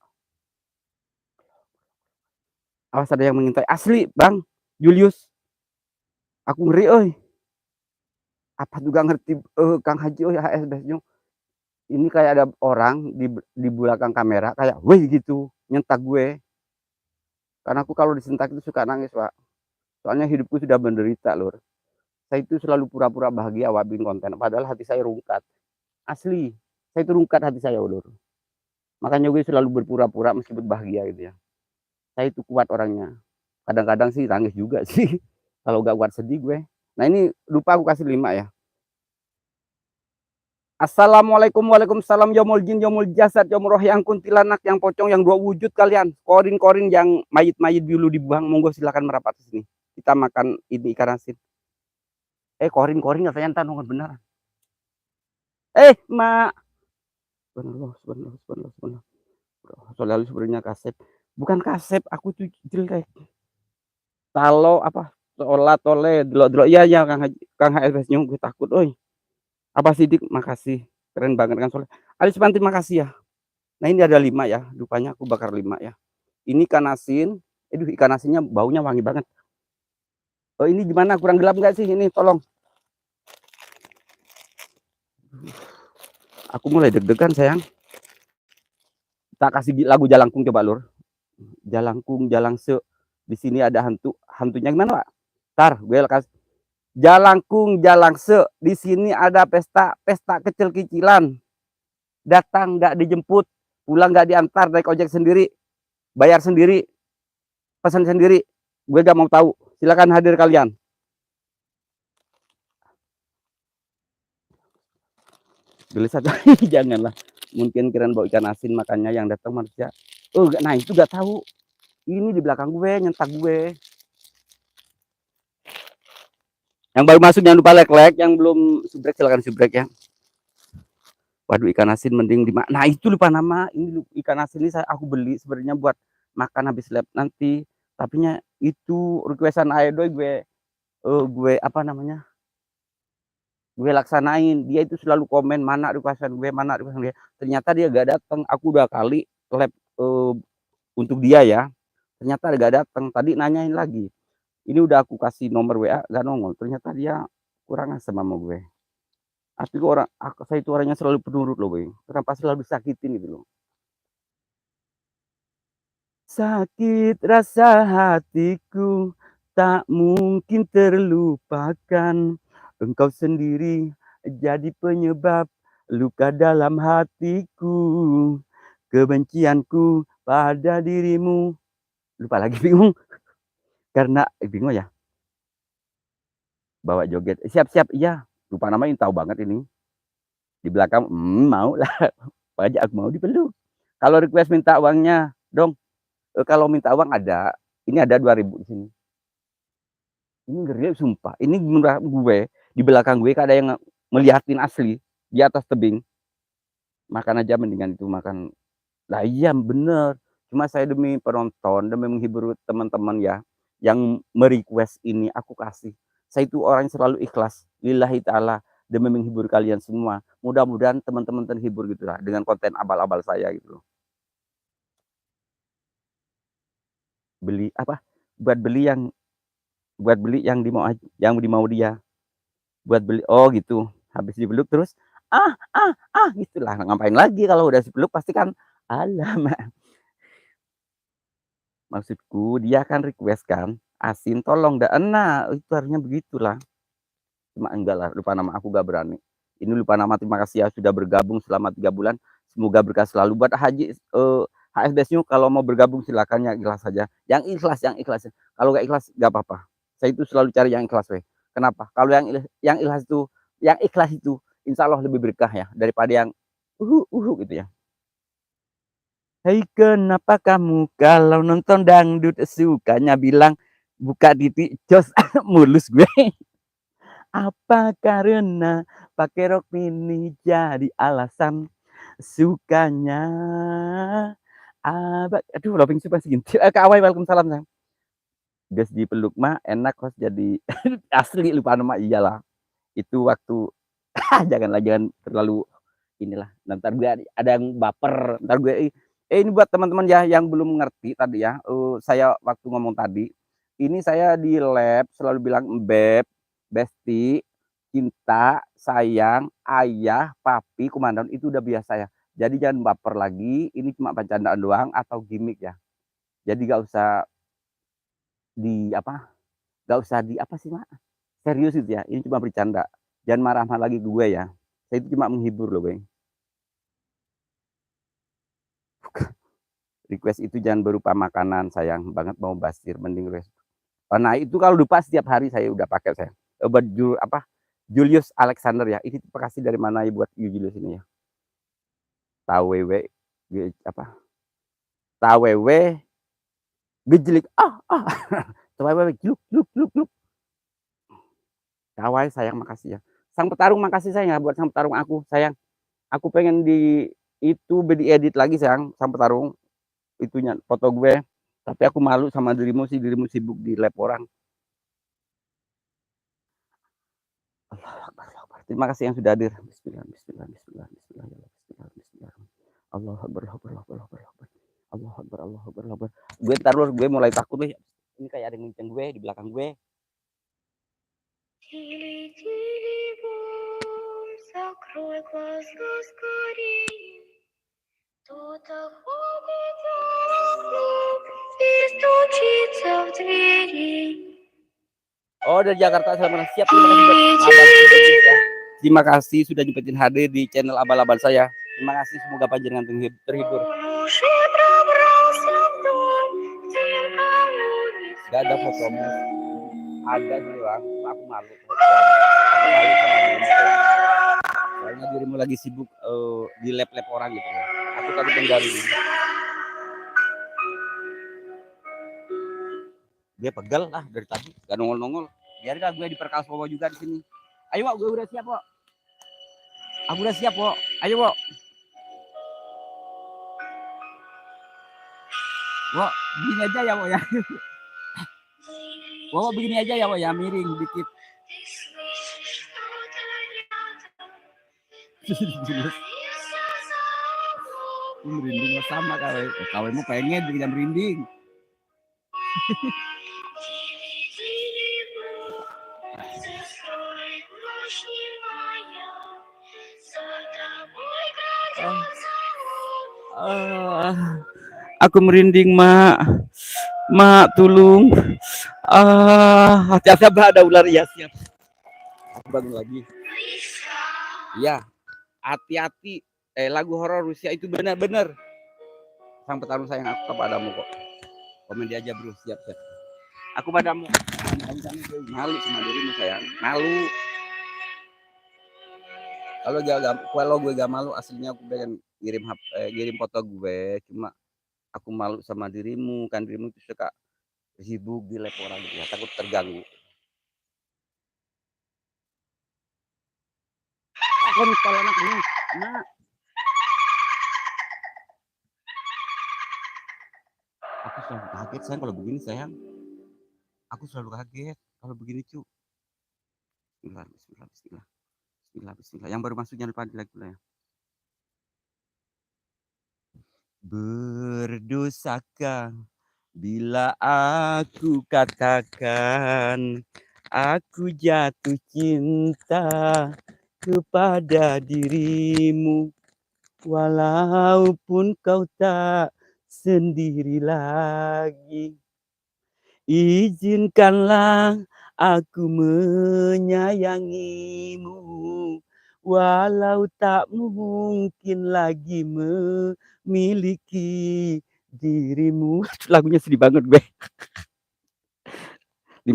A: Awas ada yang mengintai. Asli Bang Julius. Aku ngeri oi. Apa juga ngerti Kang Haji oi HSBS-nya. Ini kayak ada orang di belakang kamera kayak weh gitu nyentak gue. Karena aku kalau disentak itu suka nangis Pak. Soalnya hidupku sudah menderita lur. Saya itu selalu pura-pura bahagia wabin konten. Padahal hati saya rungkat. Asli. Saya itu rungkat hati saya lur. Makanya gue selalu berpura-pura meskipun bahagia gitu ya. Saya itu kuat orangnya. Kadang-kadang sih nangis juga sih. Kalau gak kuat sedih gue. Nah ini lupa aku kasih 5 ya. Assalamualaikum, waalaikumsalam, yomul jin, yomul jasad, yomul roh, yang kuntilanak, yang pocong, yang 2 wujud kalian. Korin-korin yang mayit-mayit dulu dibuang, monggo silakan merapat ke sini. Kita makan ini ikan asin. Korin-korin katanya entar nongol benar. Mak. Subhanallah. Selalu sebenarnya kasep. Bukan kasep, aku tuh jelek. Kalau apa? Tole, delok-delok. Iya, Kang HSBS gue takut, oi. Apa Sidik, makasih. Keren banget kan Soleh. Alis Panti, makasih ya. Nah ini ada 5 ya, dupanya aku bakar 5 ya. Ini ikan asin. Ikan asinnya baunya wangi banget. Oh ini gimana, kurang gelap nggak sih ini, tolong. Aku mulai deg-degan sayang. Kita kasih lagu Jalangkung coba lur. Jalangkung, Jalangse. Di sini ada hantunya gimana Pak? Tar, gue kasih. Jalangkung, Jalangse. Di sini ada pesta kecil-kecilan. Datang nggak dijemput, pulang nggak diantar, naik ojek sendiri, bayar sendiri, pesan sendiri. Gue gak mau tahu. Silakan hadir kalian. Gelisah janganlah. Mungkin kirain bawa ikan asin, makanya yang datang manusia. Nah itu gak tahu. Ini di belakang gue nyentak gue. Yang baru masuk jangan lupa like, yang belum subrek silakan subrek ya. Waduh, ikan asin mending nah itu lupa nama. Ini ikan asin ini aku beli sebenarnya buat makan habis lab nanti. Tapinya itu requestan Aedo gue apa namanya? Gue laksanain. Dia itu selalu komen mana requestan gue, mana requestan dia. Ternyata dia gak datang. Aku 2 kali lab untuk dia ya. Ternyata gak datang. Tadi nanyain lagi. Ini udah aku kasih nomor WA gak nongol. Ternyata dia kurang asem sama gue. Tapi saya itu orangnya selalu penurut loh, Boy. Kenapa selalu sakitin gitu loh. Sakit rasa hatiku tak mungkin terlupakan. Engkau sendiri jadi penyebab luka dalam hatiku. Kebencianku pada dirimu. Lupa lagi, bingung. Karena bingung ya. Bawa joget. Siap-siap, iya. Lupa namanya, tahu banget ini. Di belakang, mau lah. Pajak aku mau dipeluk. Kalau request minta uangnya, dong. Kalau minta uang ada. Ini ada 2.000 di sini. Ini ngeri sumpah, ini menurut gue, di belakang gue ada yang ngeliatin asli, di atas tebing, makan aja mendingan itu makan. Lah iya bener, cuma saya demi penonton, demi menghibur teman-teman ya, yang me-request ini aku kasih. Saya itu orang yang selalu ikhlas, lillahi ta'ala, demi menghibur kalian semua. Mudah-mudahan teman-teman terhibur gitulah dengan konten abal-abal saya gitu loh. Beli apa, buat beli yang dimau dia, buat beli oh gitu. Habis dipeluk terus, gitulah. Ngapain lagi kalau udah dipeluk pasti kan, alamak. Maksudku dia kan request kan, "Asin tolong dah," nah itu harusnya begitulah. Cuma enggak lah, lupa nama aku gak berani. Ini lupa nama, terima kasih ya sudah bergabung selama 3 bulan, semoga berkah selalu. Buat haji, HSBS-nya kalau mau bergabung silakan yang ikhlas saja. Yang ikhlas. Kalau nggak ikhlas nggak apa-apa. Saya itu selalu cari yang ikhlas weh. Kenapa? Kalau yang ikhlas itu insya Allah lebih berkah ya daripada yang gitu ya. Hei kenapa kamu kalau nonton dangdut sukanya bilang buka titik jos mulus gue. Apa karena pakai rok mini jadi alasan sukanya? Aduh loving super segintil. Kak Awai waalaikumsalam sayang. Geus dipeluk mah enak kos jadi asli lupa nama iyalah. Itu waktu jangan terlalu inilah. Ntar gue ada yang baper. Ntar gue ini buat teman-teman ya yang belum ngerti tadi ya. Saya waktu ngomong tadi, ini saya di lab selalu bilang beb, besti, cinta, sayang, ayah, papi, komandan itu udah biasa ya. Jadi jangan baper lagi, ini cuma bercandaan doang atau gimmick ya. Jadi gak usah di apa, gak usah di apa sih mak, serius gitu ya. Ini cuma bercanda. Jangan marah-marah lagi gue ya. Saya itu cuma menghibur loh gue. Request itu jangan berupa makanan, sayang banget mau basir, mending request. Nah itu kalau lupa setiap hari saya udah pakai saya. Baju apa? Julius Alexander ya. Ini kasih dari mana ya buat Julius ini ya. Tawewe apa? Tawewe gejelik Tawewe gluk. Kawai sayang makasih ya. Sang petarung makasih sayang ya buat sang petarung aku sayang. Aku pengen itu diedit lagi sayang sang petarung itunya foto gue. Tapi aku malu sama dirimu sih, dirimu sibuk di lab orang. Allahu Akbar. Terima kasih yang sudah hadir. Bismillah, bismillah, bismillah, bismillah, bismillah, bismillah. Allahu Akbar, Allahu Akbar, Allahu Akbar, Allahu Akbar, Allahu Akbar, Allahu Akbar. Gue ntar dulu, gue mulai takut nih. Ini kayak ada yang nginceng gue di belakang gue. Закрой глаза скорее, кто-то ходит за окном и стучится в двери. Oh dari Jakarta sama siap. Terima kasih sudah nyempetin hadir di channel abal-abal saya. Terima kasih semoga panjenengan terhibur. Gak ada fotomu. Ada sih bang, aku malu. Aku malu sama dirimu. Soalnya dirimu lagi sibuk di lab-lab orang gitu. Aku tadi tinggalin. Dia pegal lah dari tadi, gak nongol-nongol. Biarlah gue diperkas Wowo juga di sini. Ayo Wok, gue udah siap Wok. Aku udah siap Wok. Ayo Wok. Wok, begini aja ya Wok ya. Wok begini aja ya Wok ya, miring dikit. Merinding sama kawin. Kawinmu pengen bikin merinding. Aku merinding mak, tolong. Hati-hati ada ular ya siap. Aku bangun lagi. Ya, hati-hati. Lagu horor Rusia itu benar-benar. Sang petarung sayang aku kepadamu kok. Komen dia aja bro, siap. Aku padamu. Malu sama dirimu sayang, malu. Kalau gue gak malu aslinya aku pengen ngirim foto gue, cuma aku malu sama dirimu kan, dirimu tuh suka sibuk di lab orang gitu ya, takut terganggu. kontol anak ini. Nak. Aku selalu kaget sayang kalau begini sayang. Aku selalu kaget kalau begini cu. Bismillah, bismillah, bismillah. Bismillah, bismillah. Yang baru masuk jangan lupa di like dulu ya. Berdosakah bila aku katakan aku jatuh cinta kepada dirimu, walaupun kau tak sendiri lagi. Izinkanlah aku menyayangimu, walau tak mungkin lagi memiliki dirimu. Lagunya sedih banget gue. 50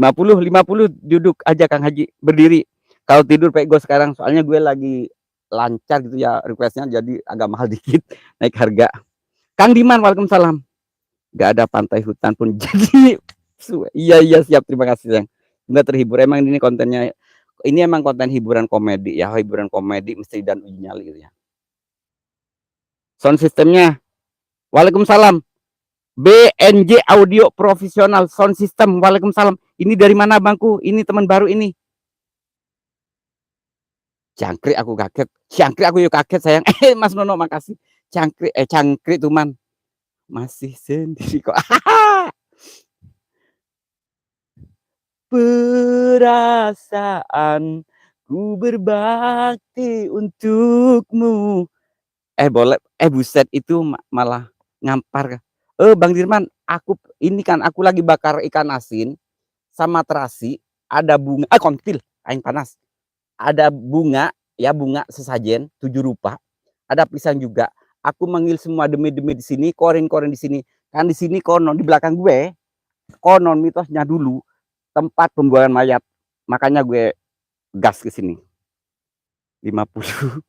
A: duduk aja Kang Haji, berdiri. Kalau tidur kayak gue sekarang, soalnya gue lagi lancar gitu ya requestnya, jadi agak mahal dikit naik harga. Kang Diman, waalaikumsalam. Gak ada pantai hutan pun jadi. Iya siap, terima kasih sayang. Nggak terhibur, emang ini kontennya, ini emang konten hiburan komedi ya, hiburan komedi misteri dan uji nyali gitu ya. Sound sistemnya, waalaikumsalam. BNJ Audio Profesional Sound System, waalaikumsalam. Ini dari mana bangku? Ini teman baru ini. Cangkrik aku kaget, cangkrik aku yuk kaget sayang. Mas Nono makasih. Cangkrik tuman. Masih sendiri kok. Perasaan ku berbakti untukmu. Boleh, buset itu malah ngampar. Bang Dirman, aku ini kan aku lagi bakar ikan asin sama terasi, ada bunga, kontil, aing panas. Ada bunga, ya bunga sesajen 7 rupa. Ada pisang juga. Aku manggil semua demi-demi di sini, koren-koren di sini. Kan di sini konon di belakang gue, konon mitosnya dulu tempat pembuangan mayat. Makanya gue gas ke sini. 50.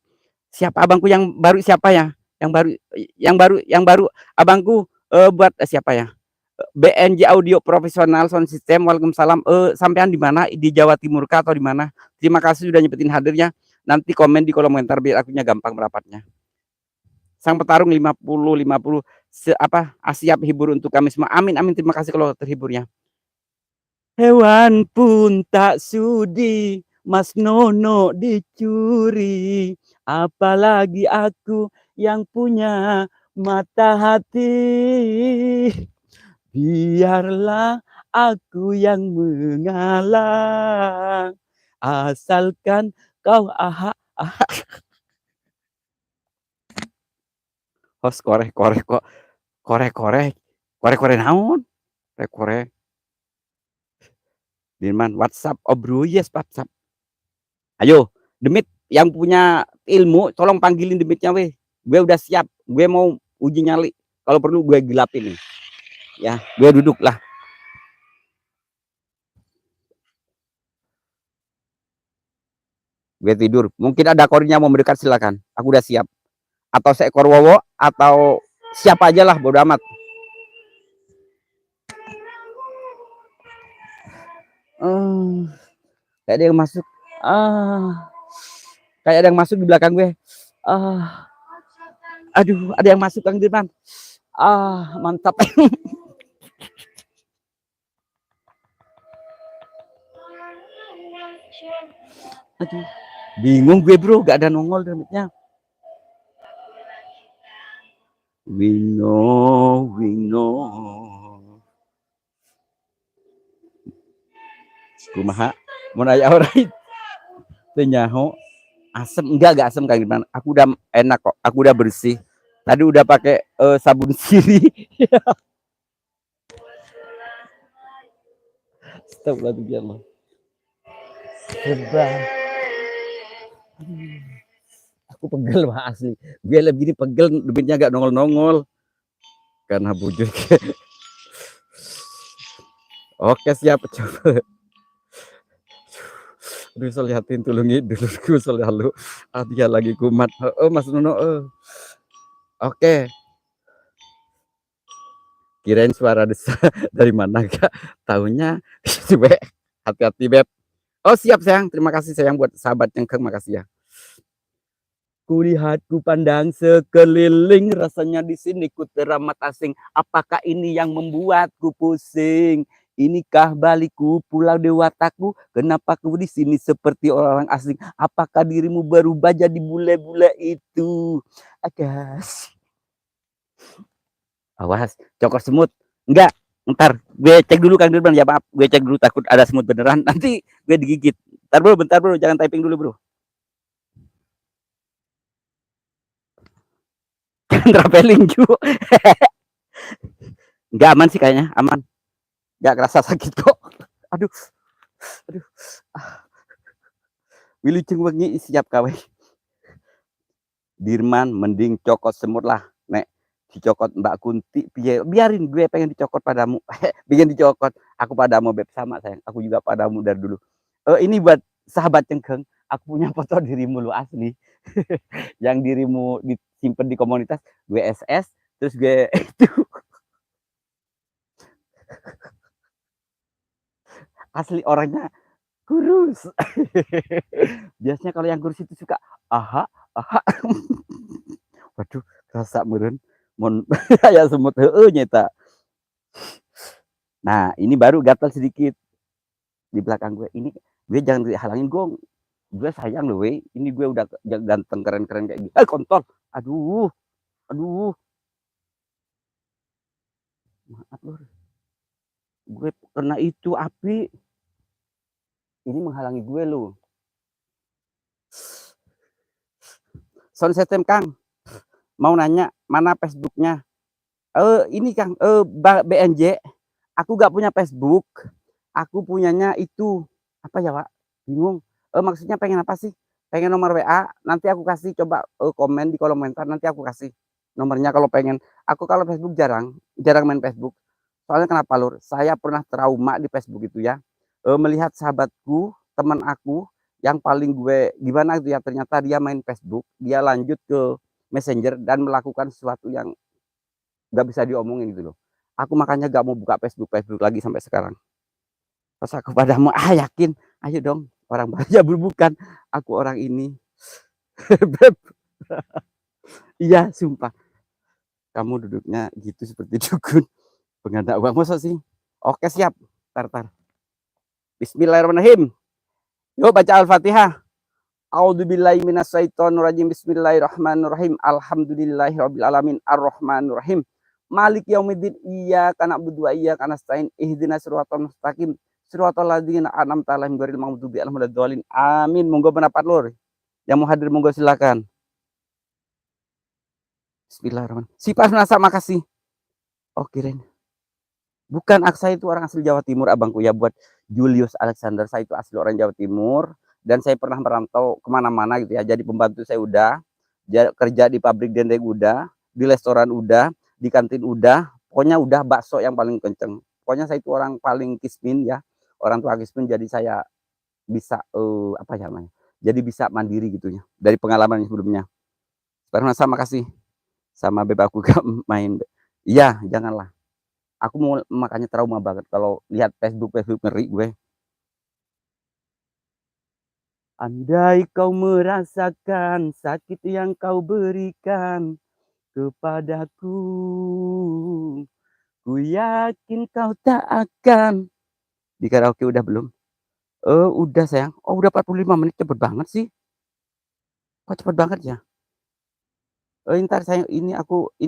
A: Siapa abangku yang baru siapa ya? Yang baru abangku buat siapa ya? BNJ Audio Profesional Sound System, waalaikumsalam. Sampean di mana? Di Jawa Timur kah atau di mana? Terima kasih sudah nyebutin hadirnya. Nanti komen di kolom komentar biar akunya gampang merapatnya. Sang petarung 50 siap hibur untuk kami semua. Amin amin, terima kasih kalau terhiburnya. Hewan pun tak sudi Mas Nono dicuri, apalagi aku yang punya mata hati. Biarlah aku yang mengalah, asalkan kau host korek kok korek naon korek Dirman WhatsApp bro, yes WhatsApp. Ayo Demit yang punya ilmu tolong panggilin Demitnya weh, gue udah siap, gue mau uji nyali, kalau perlu gue gelapin nih ya, gue duduk lah. Gue tidur, mungkin ada korinya mau mendekat silakan, aku udah siap, atau seekor wowo atau siapa aja lah, bodo amat. Kayak ada yang masuk, kayak ada yang masuk di belakang gue. Aduh, ada yang masuk Kang Dirman. Mantap. Aduh, bingung gue bro, gak ada nongol Demitnya. Wingo. Kumaha mau nanya orang tenyaho asem enggak asem Kang Dirman, aku udah enak kok, aku udah bersih tadi, udah pakai sabun sirih. Stop lagi biar lo sebab aku pegel mah asli, gue lebih gini pegel, Demitnya gak nongol karena bujur. Oke siap, coba. Aduh, so lihatin tulungi dulurku selalu dia lagi kumat. Mas Nono. Oke. Kirain suara desa dari mana gak tahunya. Hati-hati beb. Oh siap sayang, terima kasih sayang buat sahabat yang makasih ya. Kulihat, kupandang sekeliling, rasanya di sini ku teramat asing. Apakah ini yang membuatku pusing? Inikah balikku pulau dewataku? Kenapa ku di sini seperti orang asing? Apakah dirimu berubah jadi bule-bule itu? Agas. Awas, cokor semut. Enggak, ntar gue cek dulu Kang Dirman, ya maaf, gue cek dulu takut ada semut beneran. Nanti gue digigit. Bentar bro, jangan typing dulu bro. Jangan traveling juga. Enggak aman sih kayaknya, aman. Enggak kerasa sakit kok. Aduh, aduh. Wilujeng wengi siap kawe. Dirman mending cokot semut lah. Nek dicokot Mbak Kunti, biarin gue pengen dicokot padamu. Bikin dicokot. Aku padamu beb sama sayang. Aku juga padamu dari dulu. Ini buat sahabat cengkeng. Aku punya foto dirimu lu asli. Yang dirimu disimpan di komunitas gue SS, terus gue itu asli orangnya kurus. Biasanya kalau yang kurus itu suka aha, aha. Waduh, rasa meren. Mon ya semut heeh nyeta. Nah, ini baru gatal sedikit di belakang gue. Ini gue jangan dihalangin gue. Gue sayang loh, we. Ini gue udah ganteng keren-keren kayak gini. Kontol. Aduh, aduh. Maaf loh. Gue kena itu api. Ini menghalangi gue loh. Sound system Kang. Mau nanya mana Facebooknya? Ini Kang, BNJ. Aku gak punya Facebook. Aku punyanya itu apa ya Pak? Bingung. Maksudnya pengen apa sih? Pengen nomor WA, nanti aku kasih, coba komen di kolom komentar, nanti aku kasih nomornya kalau pengen. Aku kalau Facebook jarang main Facebook. Soalnya kenapa lur? Saya pernah trauma di Facebook itu ya. Melihat sahabatku, teman aku yang paling gue gimana itu ya, ternyata dia main Facebook, dia lanjut ke Messenger dan melakukan sesuatu yang gak bisa diomongin gitu loh. Aku makanya gak mau buka Facebook lagi sampai sekarang. Pas aku padamu, yakin, ayo dong, orang bahaya bukan, aku orang ini. Beb, iya sumpah, kamu duduknya gitu seperti dukun, pengganda uang masa sih? Oke siap, tar. Bismillahirrahmanirrahim. Yuk baca Al-Fatihah. A'udzubillahi minasyaitonirrajim. Bismillahirrahmanirrahim. Alhamdulillahirabbil alamin arrahmanirrahim. Malik yaumiddin iyyaka na'budu wa iyyaka nasta'in ihdinas siratal mustaqim siratal ladzina an'amta 'alaihim ghairil maghdubi 'alaihim waladdallin. Amin. Monggo pendapat lur. Yang mau hadir monggo silakan. Bismillahirrahmanirrahim. Si Pas Nasa makasih. Oh kirain. Bukan, saya itu orang asli Jawa Timur abangku ya, buat Julius Alexander. Saya itu asli orang Jawa Timur dan saya pernah merantau kemana-mana gitu ya. Jadi pembantu saya udah, kerja di pabrik dendeng udah, di restoran udah, di kantin udah, pokoknya udah bakso yang paling kenceng. Pokoknya saya itu orang paling kismin ya, orang tua kismin, jadi saya bisa apa ya namanya? Jadi bisa mandiri gitu ya dari pengalaman sebelumnya. Pernah sama kasih sama beb aku gak main. Iya, janganlah. Aku mau makanya trauma banget kalau lihat Facebook ngeri gue. Andai kau merasakan sakit yang kau berikan kepadaku, ku yakin kau tak akan. Di karaoke udah belum? Udah sayang. Oh udah 45 menit, cepet banget sih. Kok cepet banget ya? Entar saya ini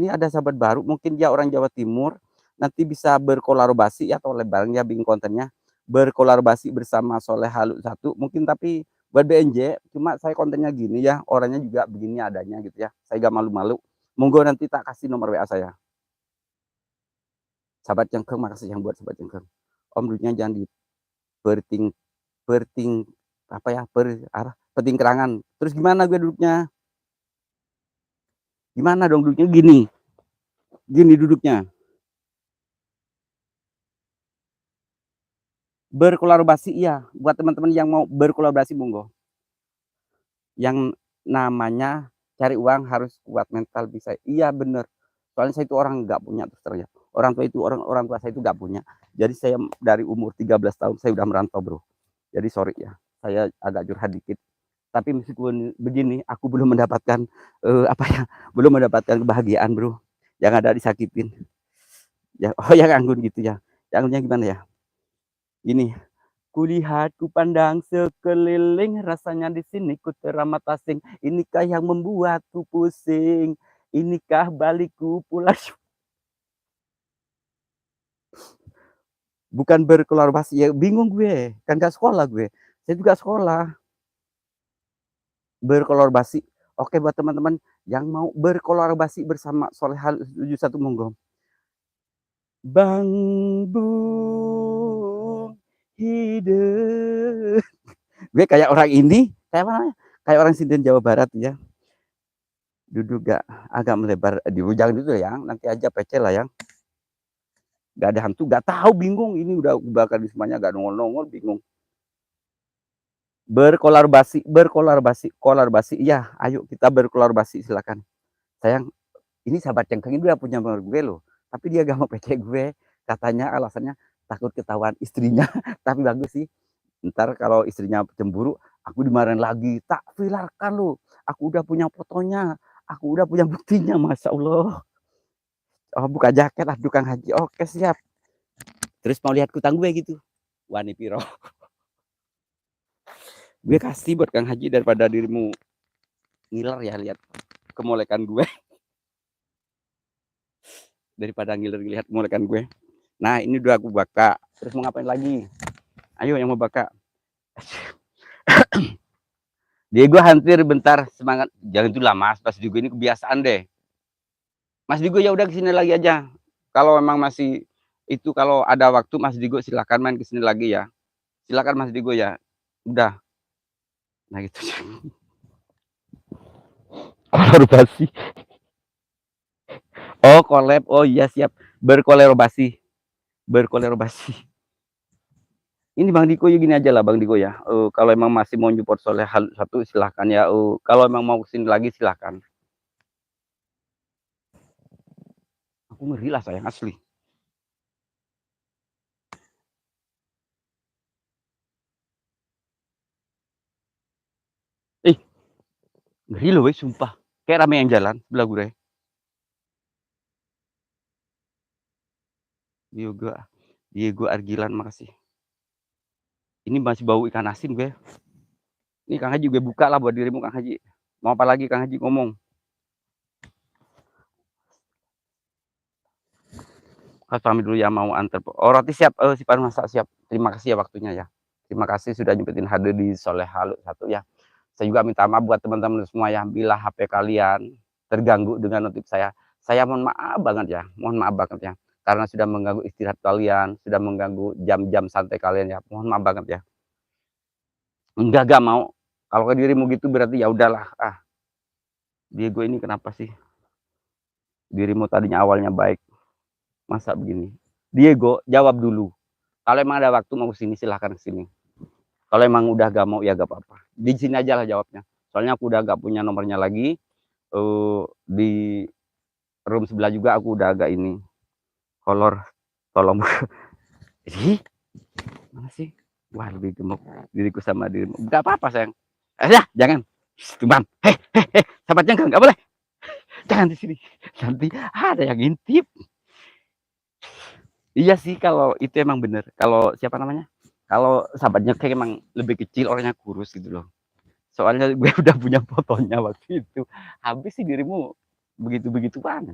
A: ada sahabat baru, mungkin dia orang Jawa Timur, nanti bisa berkolaborasi ya atau bareng ya bikin kontennya, berkolaborasi bersama Soleh Halu 1 mungkin, tapi buat BNJ, cuma saya kontennya gini ya, orangnya juga begini adanya gitu ya, saya gak malu-malu. Monggo nanti tak kasih nomor WA saya. Sahabat cengkeng, makasih yang buat sahabat cengkeng. Om duduknya jangan di perting perting apa ya, peting kerangan. Terus gimana gue duduknya? Gimana dong duduknya gini? Gini duduknya. Berkolaborasi iya, buat teman-teman yang mau berkolaborasi monggo. Yang namanya cari uang harus kuat mental bisa. Iya bener. Soalnya saya itu orang nggak punya terus terang ya. Orang tua itu orang tua saya itu nggak punya. Jadi saya dari umur 13 tahun saya udah merantau, Bro. Jadi sorry ya, saya agak curhat dikit. Tapi meskipun begini, aku belum mendapatkan, apa ya, belum mendapatkan kebahagiaan, Bro, yang ada disakitin. Ya, oh yang anggun gitu ya, yang anggunnya gimana ya? Gini, "Kulihat, kupandang sekeliling, rasanya di sini ku teramat asing. Inikah yang membuatku pusing? Inikah balikku pulas." Bukan berkolaborasi, ya bingung gue, kan nggak sekolah gue. Saya juga sekolah, berkolaborasi. Oke buat teman-teman yang mau berkolaborasi bersama Solehal 71 monggo. Bang Bung hidup. Gue kayak orang ini, kayak apa namanya, kayak orang Sinden Jawa Barat ya, duduk agak melebar di jangan gitu ya, nanti aja pece lah ya, nggak ada hantu, nggak tahu, bingung, ini udah bakal semuanya nggak nongol-nongol, bingung. Berkolaborasi, kolaborasi, iya, ayo kita berkolaborasi silakan. Sayang, ini sahabat cengkeng ini udah punya nomor gue loh, tapi dia gak mau PC gue, katanya alasannya takut ketahuan istrinya, tapi bagus sih, entar kalau istrinya cemburu, aku dimarahin lagi, "Tak viralkan lu, aku udah punya fotonya, aku udah punya buktinya." Masya Allah. Oh buka jaket, aduh Kang Haji, oke siap. Terus mau lihat kutang gue gitu, wani piro, gue kasih buat Kang Haji daripada dirimu ngiler ya lihat kemolekan gue, daripada ngiler lihat kemolekan gue. Nah ini udah aku baka, terus mau ngapain lagi? Ayo yang mau baka. Diego hampir bentar, semangat. Jangan itulah Mas, Mas Diego ini kebiasaan deh. Mas Diego ya udah kesini lagi aja. Kalau memang masih itu, kalau ada waktu Mas Diego silakan main kesini lagi ya. Silakan Mas Diego ya. Udah. Nah gitu. Kolaborasi. Oh collab. Oh iya siap. Berkolaborasi. Berkolaborasi. Ini Bang Diko ya gini aja lah Bang Diko ya. Kalau emang masih mau support Soleh hal satu silahkan ya. Kalau emang mau kesini lagi silahkan. Aku ngeri lah sayang asli. Eh, ngeri loh weh, sumpah. Kayak rame yang jalan sebelah gue. Diego, Diego Argilan, makasih. Ini masih bau ikan asin gue. Ini Kang Haji gue buka lah buat dirimu Kang Haji. Mau apa lagi Kang Haji ngomong? Kas pamit dulu ya mau antar. Oh roti siap, si Pan masak siap. Terima kasih ya waktunya ya. Terima kasih sudah nyempetin hadir di Soleh Halu satu ya. Saya juga minta maaf buat teman-teman semua ya, bila HP kalian terganggu dengan notif saya mohon maaf banget ya, mohon maaf banget ya. Karena sudah mengganggu istirahat kalian, sudah mengganggu jam-jam santai kalian ya. Mohon maaf banget ya. Enggak mau. Kalau ke dirimu gitu berarti ya udahlah. Ah, Diego ini kenapa sih? Dirimu tadinya awalnya baik, masa begini? Diego, jawab dulu. Kalau emang ada waktu mau kesini silahkan kesini. Kalau emang udah gak mau ya gak apa-apa. Di sini aja lah jawabnya. Soalnya aku udah gak punya nomornya lagi. Di room sebelah juga aku udah agak ini. Kolor, tolong. Ih, mana sih? Wah lebih gemuk diriku sama dirimu. Gak apa-apa sayang. Ya jangan. Tumbang. Sahabatnya gak boleh. Jangan di sini. Nanti ada yang ngintip. Iya sih kalau itu emang bener. Kalau siapa namanya? Kalau sahabatnya kayak emang lebih kecil, orangnya kurus gitu loh. Soalnya gue udah punya fotonya waktu itu. Habis sih dirimu begitu-begituan.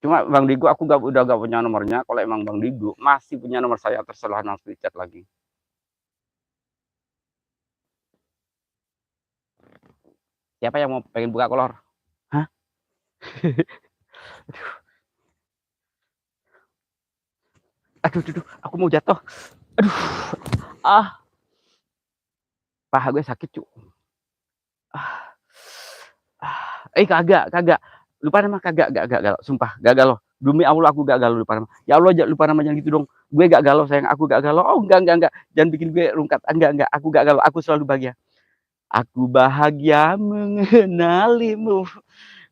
A: Cuma Bang Digo aku udah gak punya nomornya. Kalau emang Bang Digo masih punya nomor saya, terserah langsung di chat lagi. Siapa yang mau pengen buka kolor? Hah? Aduh, aku mau jatuh. Aduh, ah, paha gue sakit cu. Ah, kagak. Lupa nama kagak, gak galau. Sumpah, gak galau. Demi Allah aku gak galau lupa nama. Ya Allah, lupa nama jangan gitu dong. Gue gak galau sayang, aku gak galau. Oh enggak. Jangan bikin gue rungkat. Enggak. Aku gak galau, aku selalu bahagia. Aku bahagia mengenalimu.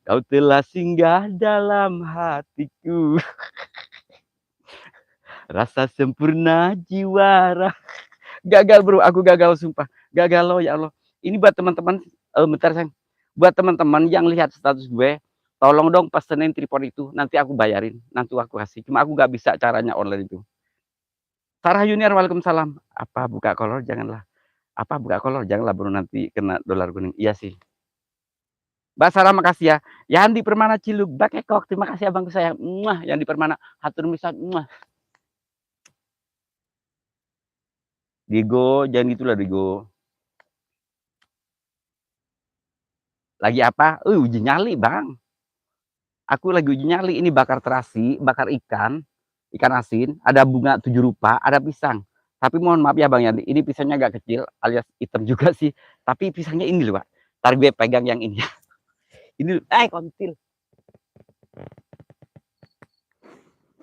A: Kau telah singgah dalam hatiku. Rasa sempurna jiwa. Gagal Bro, aku gagal sumpah. Gagal loh ya Allah. Ini buat teman-teman, bentar sayang. Buat teman-teman yang lihat status gue, tolong dong pesenin tripod itu, nanti aku bayarin, nanti aku kasih. Cuma aku nggak bisa caranya online itu. Sarah Junior, waalaikumsalam. Apa buka kolor? Janganlah. Apa buka kolor? Janganlah Bro, nanti kena dolar kuning. Iya sih. Mbak Sarah makasih ya. Yandi Permana Ciluk, Bak Ekok, terima kasih abangku sayang. Muah, Yandi Permana, hatur misal. Muah. Diego, jangan gitulah Diego. Lagi apa? Uji nyali bang. Aku lagi uji nyali. Ini bakar terasi, bakar ikan asin. Ada bunga 7 rupa, ada pisang. Tapi mohon maaf ya bang Yanti, ini pisangnya agak kecil, alias hitam juga sih. Tapi pisangnya ini loh pak. Ntar gue pegang yang ini. Ini, kontil.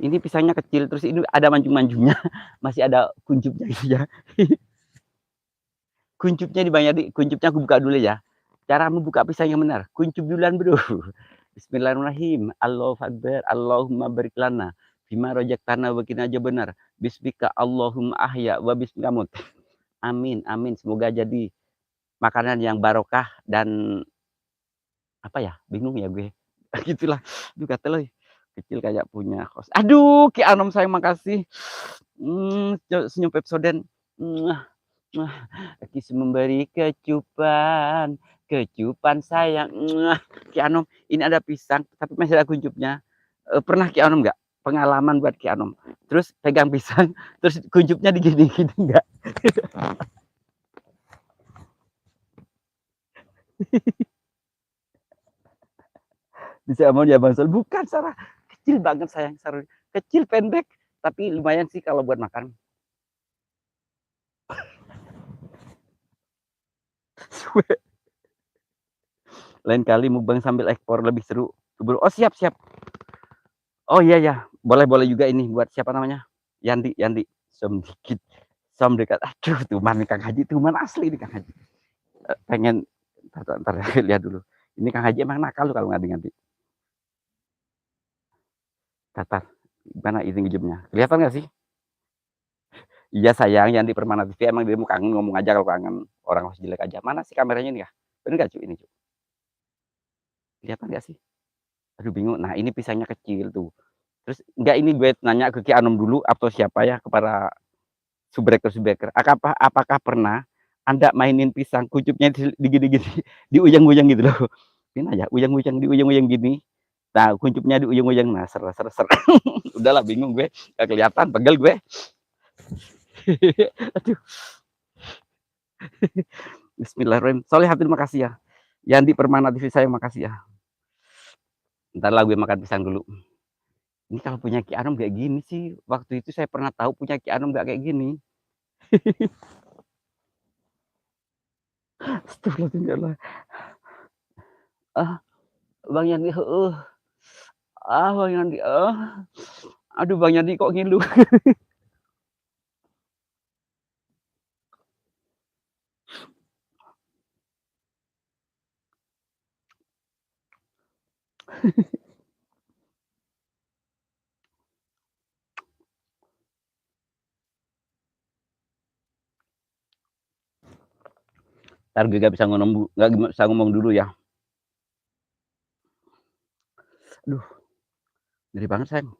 A: Ini pisangnya kecil, terus ini ada manjung-manjungnya. Masih ada kuncupnya gitu ya. Kuncupnya di bang Yanti, kuncupnya aku buka dulu ya. Cara membuka pisang yang benar. Kuncup duluan bro. Bismillahirrahmanirrahim. Allahu Akbar. Allahumma barik lana bima rojaktana wa qina benar. Bismika Allahumma ahya wa bismika mut. Amin, amin. Semoga jadi makanan yang barokah dan apa ya? Bingung ya gue. Gitulah. Aduh kata lo kecil kayak punya kos. Aduh, Ki Anom sayang makasih. Senyum Pepsoden. Kis memberi kecupan sayang. Ki Anom, ini ada pisang, tapi masih ada kuncupnya. Pernah Ki Anom nggak? Pengalaman buat Ki Anom. Terus pegang pisang, terus kuncupnya digini-gini nggak? Bisa mau ya Bang Sol? Bukan Sarah, kecil banget sayang Sarah. Kecil pendek, tapi lumayan sih kalau buat makan. Lain kali mukbang sambil ekspor lebih seru. Oh siap. Oh iya ya, boleh juga ini buat siapa namanya? Yandi. Som dikit, som dekat. Aduh, tuman Kang Haji, tuman asli nih Kang Haji. Pengen ntar lihat dulu. Ini Kang Haji emang nakal lu kalau ngadi-ngadi. Tatar, gimana izin hidupnya? Kelihatan nggak sih? Iya sayang, Yandi Permana TV emang dirimu kangen ngomong aja kalau kangen. Orang harus jelek aja. Mana sih kameranya nih ya? Bener nggak cuy ini cuy? Kelihatan nggak sih? Aduh bingung. Nah ini pisangnya kecil tuh. Terus enggak ini gue nanya ke Ki Anom dulu atau siapa ya kepada subreker. Apakah pernah Anda mainin pisang kucupnya digini-gini di ujung-ujung gitu loh. Ini aja ujung-ujung di ujung-ujung gini. Nah, kuncupnya di ujung-ujung. Nah, ser. Udahlah bingung gue. Gak kelihatan, pegel gue. Aduh. Bismillahirrahmanirrahim. Solehatin makasih ya. Yandi Permana TV saya makasih ya. Ntar lah gue makan pisang dulu. Ini kalau punya Ki Anom kayak gini sih. Waktu itu saya pernah tahu punya Ki Anom gak kayak gini. Astagfirullah. Bang Yandi, Bang Yandi, aduh Bang Yandi kok ngilu. Ntar gue gak bisa ngomong dulu ya. Aduh, ngeri banget sayang.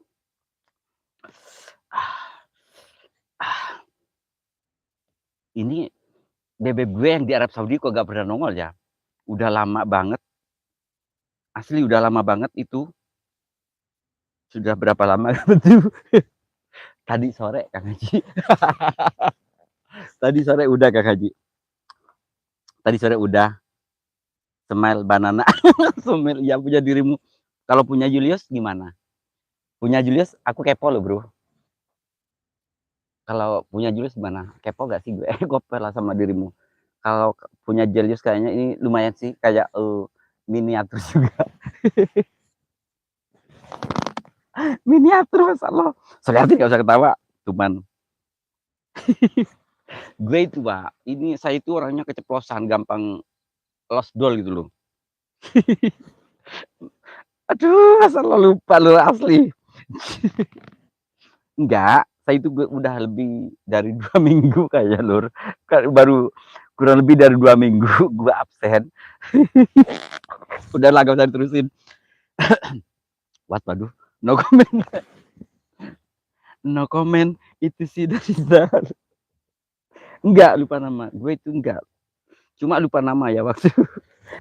A: Ini bebek gue yang di Arab Saudi kok gak pernah nongol ya. Udah lama banget. Asli udah lama banget itu. Sudah berapa lama tuh? Tadi sore Kang Haji. Tadi sore udah Kang Haji. Tadi sore udah. Smile banana. Smile ya punya dirimu. Kalau punya Julius gimana? Punya Julius aku kepo loh bro. Kalau punya Julius gimana? Kepo gak sih gue? Goper lah sama dirimu. Kalau punya Julius kayaknya ini lumayan sih kayak miniatur juga. Miniatur Mas Allah. Sekali gak usah ketawa, cuman gue itu Pak, ini saya itu orangnya keceplosan, gampang lost doll gitu loh. Aduh, Mas Allah lupa lo asli. Enggak, Saya itu udah lebih dari 2 minggu kayaknya Lur, baru kurang lebih dari 2 minggu gue absen. Udahlah gak usah diterusin. Waduh, no comment, no comment, itu sih dari enggak lupa nama, gue itu enggak. Cuma lupa nama ya waktu.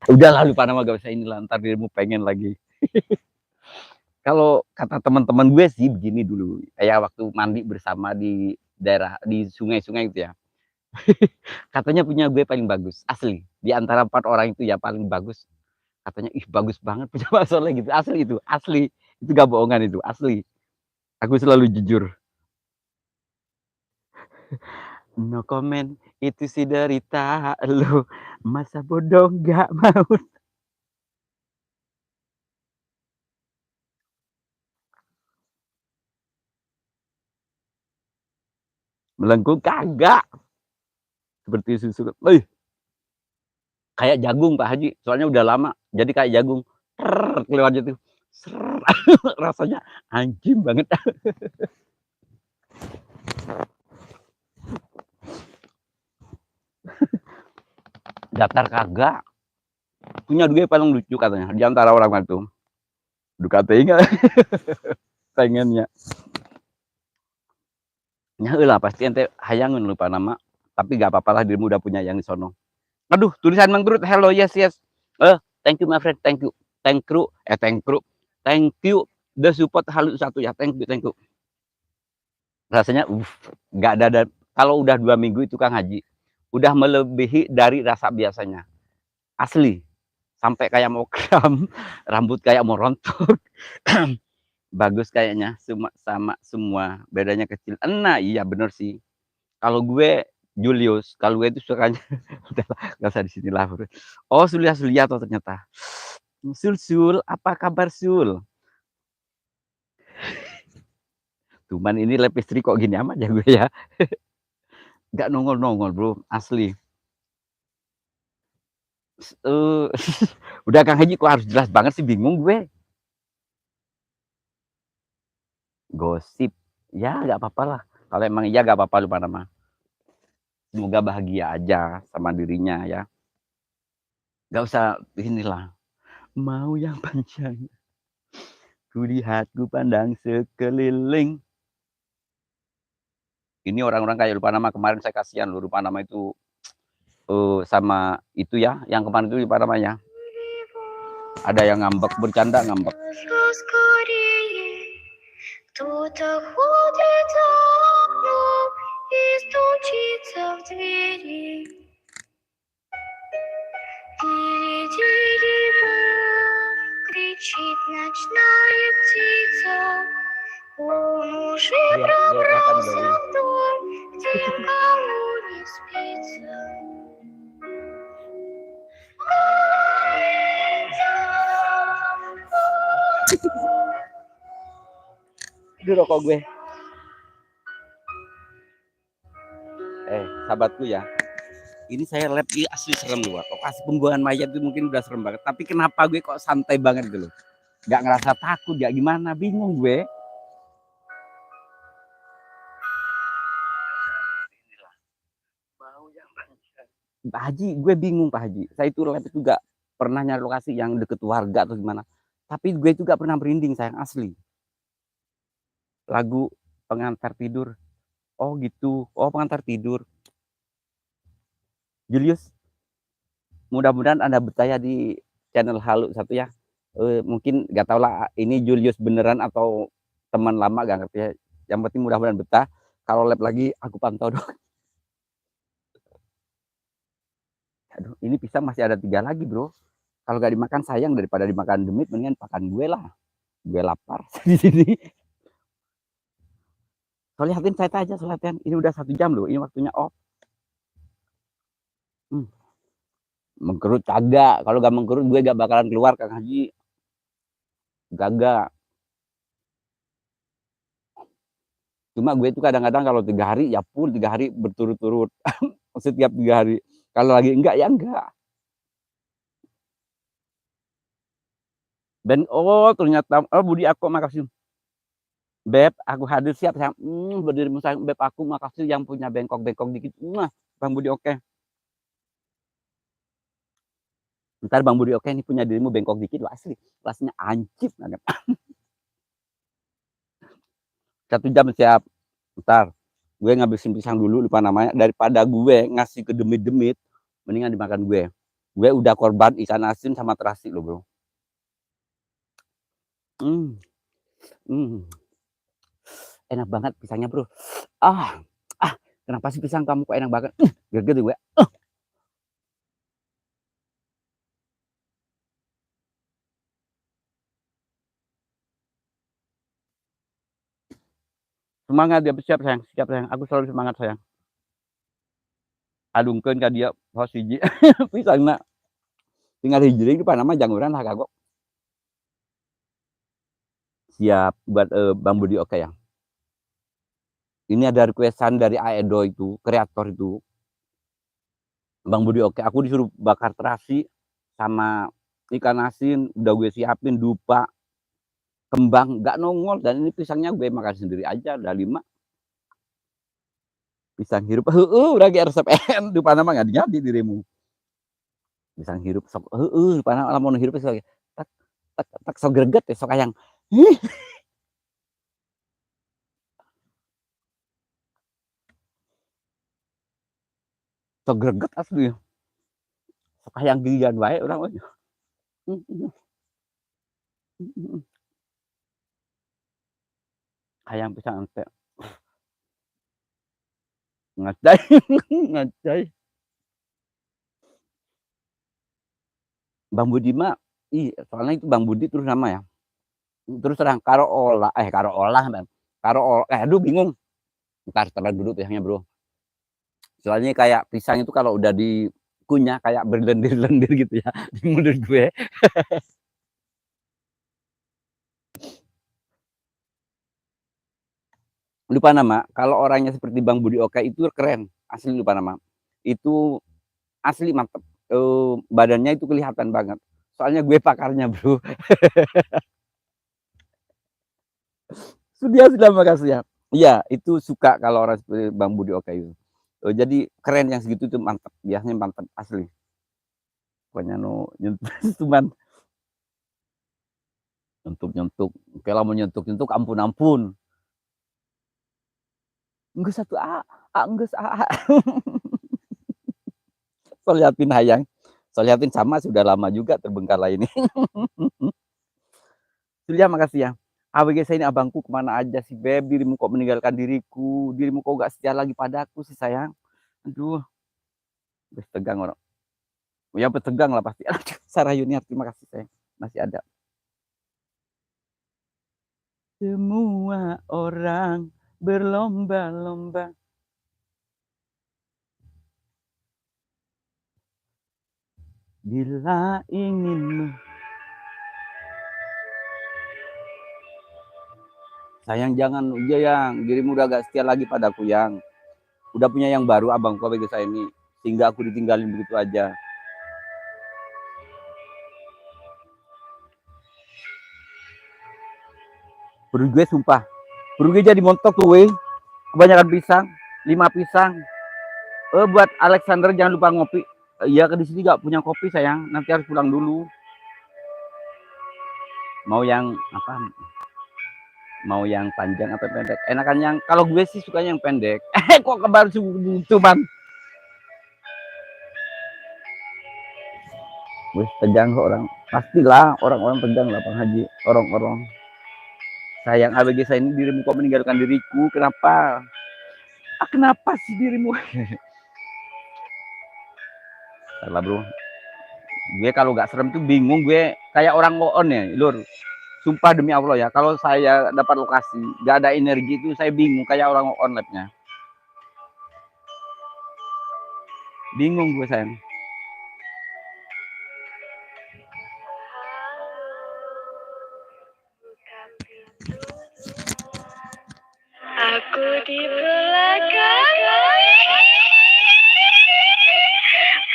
A: Udahlah lupa nama gak usah inilah, ntar dirimu pengen lagi. Kalau kata teman-teman gue sih begini dulu, kayak waktu mandi bersama di daerah di sungai-sungai gitu ya. Katanya punya gue paling bagus, asli. Di antara 4 orang itu ya paling bagus. Katanya, ih bagus banget punya Pak Soleh gitu, asli itu, asli. Itu gak bohongan itu, asli. Aku selalu jujur. No comment, itu sih derita lu. Masa bodoh gak mau. Melengkung kagak. Seperti susu. Kayak jagung Pak Haji, soalnya udah lama. Jadi kayak jagung. Keluar tuh. Rasanya anjing banget. Daftar kagak. Punya gue paling lucu katanya. Di antara orang itu. Ducati enggak? Pengennya. Ya lah pasti ente hayangun lupa nama. Tapi gak apa-apa lah dirimu udah punya yang di sono. Aduh, tulisan menggerut. Hello, yes, yes. Thank you my friend, thank you. Thank you, thank you. Thank you. The support halus satu ya. Thank you, thank you. Rasanya nggak ada. Kalau udah 2 minggu itu Kang Haji, udah melebihi dari rasa biasanya. Asli. Sampai kayak mau kram, rambut kayak mau rontok. Bagus kayaknya sama semua, bedanya kecil. Nah, iya bener sih. Kalau gue Julius, kalau gue itu sukanya udahlah enggak usah di sini lah. Oh, Sulia toh ternyata. Sul, apa kabar Sul? Cuman ini lab istri kok gini amat ya gue ya. Enggak nongol-nongol, Bro, asli. Udah Kang Haji kok harus jelas banget sih, bingung gue. Gosip. Ya, enggak apa-apa lah. Kalau emang iya enggak apa-apa lupa nama. Semoga bahagia aja sama dirinya ya. Enggak usah inilah. Mau yang panjang. Kulihat ku pandang sekeliling. Ini orang-orang kayak lupa nama kemarin saya kasihan loh lupa nama itu sama itu ya yang kemarin itu lupa namanya. Ada yang ngambek bercanda ngambek. Itu rokok gue. Sahabatku ya. Ini saya lab ini asli serem loh. Lokasi pembuangan mayat itu mungkin udah serem banget. Tapi kenapa gue kok santai banget gitu loh? Gak ngerasa takut, gak gimana, bingung gue. Pak Haji, gue bingung Pak Haji. Saya itu lab itu gak pernah nyari lokasi yang deket warga atau gimana. Tapi gue itu gak pernah merinding sayang asli. Lagu pengantar tidur. Oh gitu. Oh pengantar tidur. Julius, mudah-mudahan Anda betah di channel Halu satu ya. Mungkin gak tau lah ini Julius beneran atau teman lama gak ngerti ya. Yang penting mudah-mudahan betah. Kalau lab lagi aku pantau dong. Aduh, ini pisang masih ada 3 lagi bro. Kalau gak dimakan sayang daripada dimakan demit, mendingan makan gue lah. Gue lapar di sini. Solihatin saya aja Solihatin. Ini udah 1 jam loh. Ini waktunya off. Mengkerut kagak. Kalau gak mengkerut gue gak bakalan keluar Kang Haji. Kagak. Cuma gue itu kadang-kadang kalau 3 hari ya pun 3 hari berturut-turut. Setiap 3 hari. Kalau lagi enggak ya enggak. Dan oh ternyata Budi aku makasih. Beb, aku hadir siap sayang. Berdirimu sayang, Beb aku makasih yang punya bengkok-bengkok dikit. Bang Budi oke. Ntar Bang Budi oke ini punya dirimu bengkok dikit, wah asli. Kelasnya anjir banget. 1 jam siap. Ntar gue ngabisin pisang dulu, lupa namanya. Daripada gue ngasih ke demit-demit, mendingan dimakan gue. Gue udah korban ikan asin sama terasi loh bro. Hmm, hmm. Enak banget pisangnya bro. Ah, kenapa sih pisang kamu kok enak banget? Gerget gue. Semangat dia siap sayang, siap sayang. Aku selalu semangat sayang. Adungkeun ka dia pos hiji pisangna. Tinggal hiji deui panama janguran lah kagok. Siap buat Bang Budi oke ya. Ini ada requestan dari Aedo itu, kreator itu. Bang Budi oke, aku disuruh bakar terasi sama ikan asin, udah gue siapin dupa, kembang, nggak nongol. Dan ini pisangnya gue makan sendiri aja, udah 5. Pisang hirup, udah kayak resep dupa nama nggak jadi dirimu. Pisang hirup, sok, dupa nama mau hirup, sok, tak, tak, sok greget ya, sok ayang. Sok greget asli. Sok ayang gigian baik orang. Ayam pisang teh ngacai ngacai. Bang Budi mah soalnya itu Bang Budi terus nama ya. Terus terang karo olah Bang. Aduh bingung. Entar telan dulu pisangnya, Bro. Soalnya kayak pisang itu kalau udah dikunyah kayak berlendir-lendir gitu ya di mulut gue. Lupa nama. Kalau orangnya seperti Bang Budi Oka itu keren. Asli lupa nama. Itu asli mantep. Badannya itu kelihatan banget. Soalnya gue pakarnya, Bro. Sudah makasih ya. Iya, itu suka kalau orang seperti Bang Budi Oka itu. Jadi keren yang segitu tuh mantap, biasanya mantap asli. Pokoknya no nyentuh cuman nyentuk-nyentuk. Kalau mau nyentuk-nyentuk ampun-ampun. Enggak satu enggak Soliatin hayang. Soliatin sama sudah lama juga terbengkalai ini. Sulia makasih ya. AWG saya ini abangku kemana aja sih Beb, dirimu kok meninggalkan diriku, dirimu kok gak setia lagi padaku sih sayang. Aduh, tegang orang. Ya bertegang lah pasti. Sarah Yuniar, terima kasih sayang. Masih ada. Semua orang berlomba-lomba. Bila ingin. Sayang jangan yang dirimu udah gak setia lagi padaku yang. Udah punya yang baru abangku bagi saya ini. Sehingga aku ditinggalin begitu aja. Perut gue sumpah. Perut gue jadi montok tuh weh. Kebanyakan pisang. 5 pisang. Buat Alexander jangan lupa ngopi. Iya ke di sini gak punya kopi sayang. Nanti harus pulang dulu. Mau yang apa? Mau yang panjang atau pendek? Enakan yang kalau gue sih sukanya yang pendek. Kok kebar cuman. Wih, tegang kok orang. Pastilah orang-orang tegang lah Bang Haji. Orang-orang. Sayang ABG saya ini dirimu kok meninggalkan diriku. Kenapa? Kenapa sih dirimu? Salah bro. Gue kalau gak serem tuh bingung gue. Kayak orang on ya, lur. Sumpah demi Allah ya. Kalau saya dapat lokasi, gak ada energi itu saya bingung. Kayak orang on labnya. Bingung gue sayang.
B: Aku di belakang.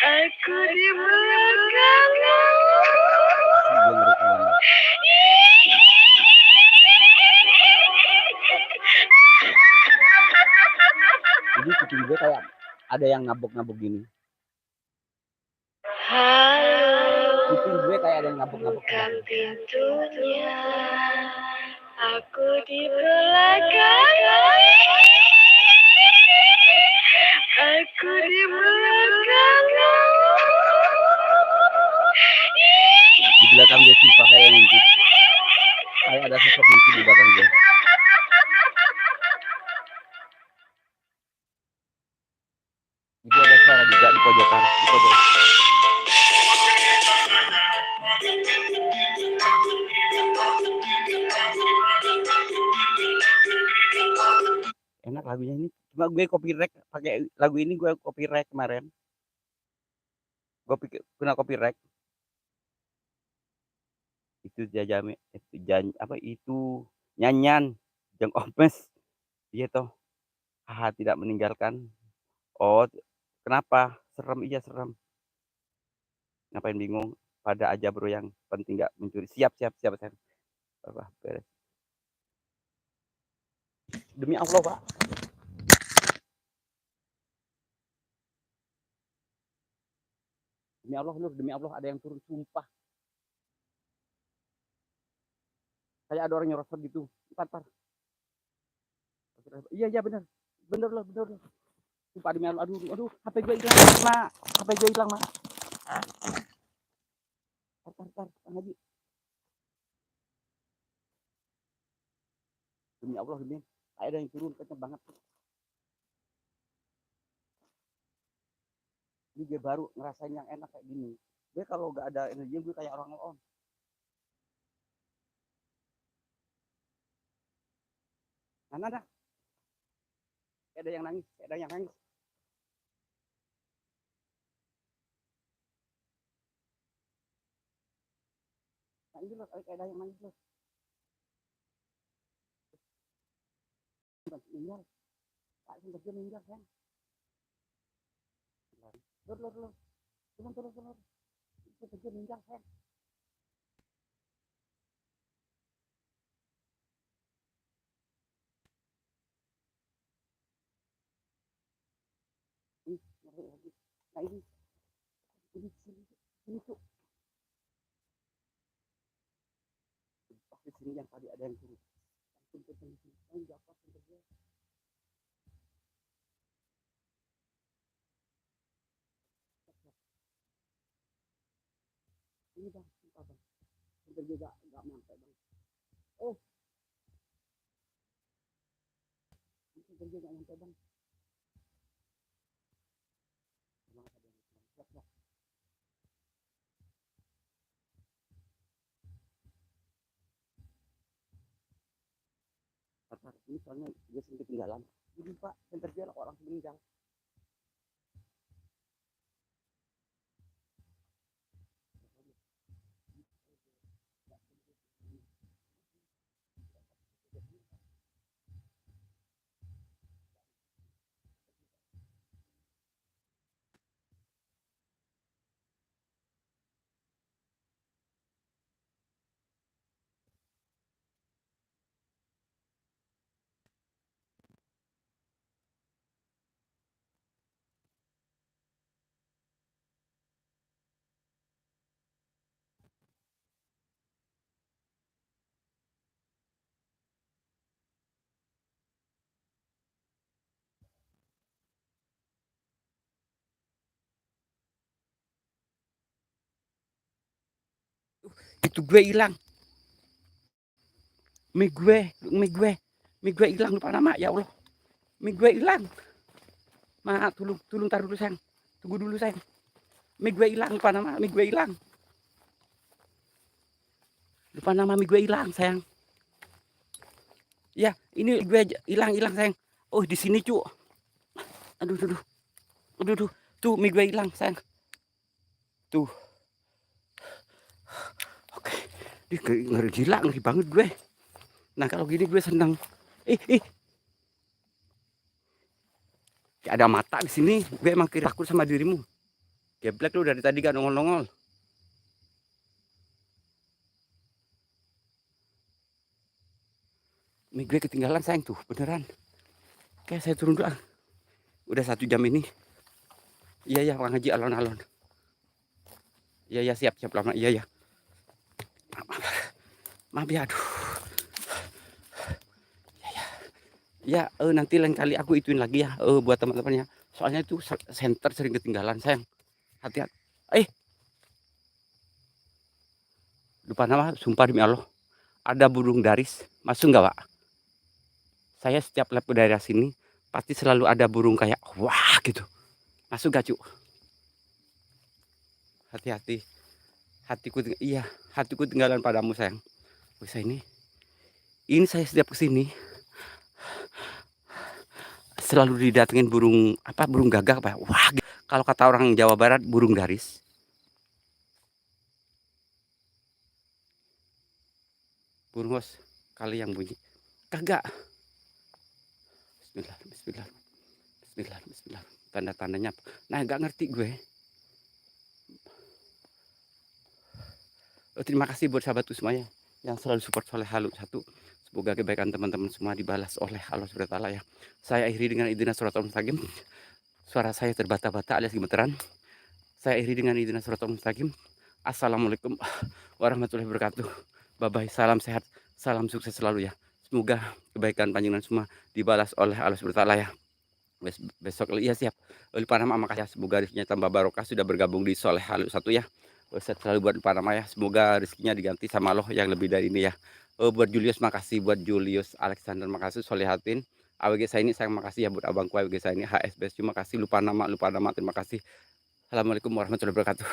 B: Aku di belakang.
A: gue kayak ada yang nabok-nabok gini.
B: Halo,
A: Kuping gue kayak ada yang nabok-nabok
B: bukan
A: gini.
B: pintunya. Aku di belakang. Aku di belakang.
A: Di belakang gue sumpah kayak ngintip. Kayak ada sosok ngintip di belakang gue. Itu ada suara juga di pojokan, di pojok. Enak lagunya ini. Cuma gue copyright pakai lagu ini, gue copyright kemarin. Gue pikir kena copyright. Itu jajame itu apa itu nyanyian Jeng Opes. Iya toh. Haha, tidak meninggalkan. Oh, kenapa? Serem, iya serem. Ngapain bingung? Pada aja bro, yang penting nggak mencuri. Siap, siap, siap. Apa, beres. Demi Allah, Pak. Demi Allah, Lur. Demi Allah ada yang turun. Sumpah. Kayak ada orang nyerosot gitu. Ntar. Iya, iya benar. Bener loh, bener loh. Sumpah demi Allah. Aduh, aduh. HP gue hilang, Mak. HP gue hilang, Mak. Tar, lagi. Demi Allah, demi. Kayak ada yang turun. Kenceng banget. Ini gue baru ngerasain yang enak kayak gini. Gue kalau gak ada energi, gue kayak orang on. Nah. Ada yang nangis, ada yang nangis. Nah ini loh, ada yang nangis loh. Meninggal, Pak Sumber dia meninggal kan. Lur. Turun. Sumber dia meninggal kan. Lagi. Nah ini tuh. Di sini yang tadi ada yang turun. Ini dapat sumber dia. Ini bang, bang. Sumber dia gak nyampe bang. Oh, sumber dia gak nyampe bang. Siap. Ini soalnya dia sendiri ketinggalan. Jadi Pak, sumber dia orang meninggal. Itu gue hilang. Mie gue hilang, lupa nama, ya Allah. Mie gue hilang. Ma, tolong taruh dulu sayang. Tunggu dulu sayang. Mie gue hilang, lupa nama, mie gue hilang. Lupa nama, mie gue hilang sayang. Ya, ini gue hilang sayang. Oh, di sini cu. Aduh. Tuh mie gue hilang sayang. Tuh. Oke. Ngeri banget gue. Nah, kalau gini gue senang. Kayak ada mata di sini. Gue emang takut sama dirimu. Geblek lu dari tadi gak nongol-nongol. Mie gue ketinggalan sayang tuh, beneran. Oke, saya turun dulu. Udah 1 jam ini. Iya ya, Bang Haji alon-alon. Iya ya, siap lama. Iya ya. Maaf ya, aduh. Ya, nanti lain kali aku ituin lagi ya, buat teman-teman ya. Soalnya itu senter sering ketinggalan, sayang. Hati-hati. Lupa nama, sumpah demi Allah. Ada burung daris, masuk nggak, Pak? Saya setiap lap ke daerah sini, pasti selalu ada burung kayak, wah gitu. Masuk gak, Cuk? Hati-hati. Iya, hatiku tinggalan padamu, sayang. Bisa ini saya setiap kesini selalu didatengin burung burung gagak apa ya? Wah, kalau kata orang Jawa Barat burung daris. Burung hos kali yang bunyi. Kagak. Bismillah, bismillah. Bismillah, bismillah. Tanda-tandanya. Nah, nggak ngerti gue. Terima kasih buat sahabatku semuanya yang selalu support Soleh Halu 1. Semoga kebaikan teman-teman semua dibalas oleh Allah Subhanahu wa taala ya. Saya akhiri dengan idina suratul mustaqim. Suara saya terbata-bata alias gemeteran. Saya akhiri dengan idina suratul mustaqim. Assalamualaikum warahmatullahi wabarakatuh. Bye bye, salam sehat, salam sukses selalu ya. Semoga kebaikan panjenengan semua dibalas oleh Allah Subhanahu wa taala ya. Besok iya siap. Oleh Panama makasih ya. Semoga rezekinya tambah barokah sudah bergabung di Soleh Halu 1 ya. Ustaz selalu buat Panama ya. Semoga rezekinya diganti sama Allah yang lebih dari ini ya. Buat Julius makasih, buat Julius Alexander makasih, Solehatin. AWG saya ini saya makasih ya buat abangku AWG saya ini HSBS terima kasih, lupa nama terima kasih. Assalamualaikum warahmatullahi wabarakatuh.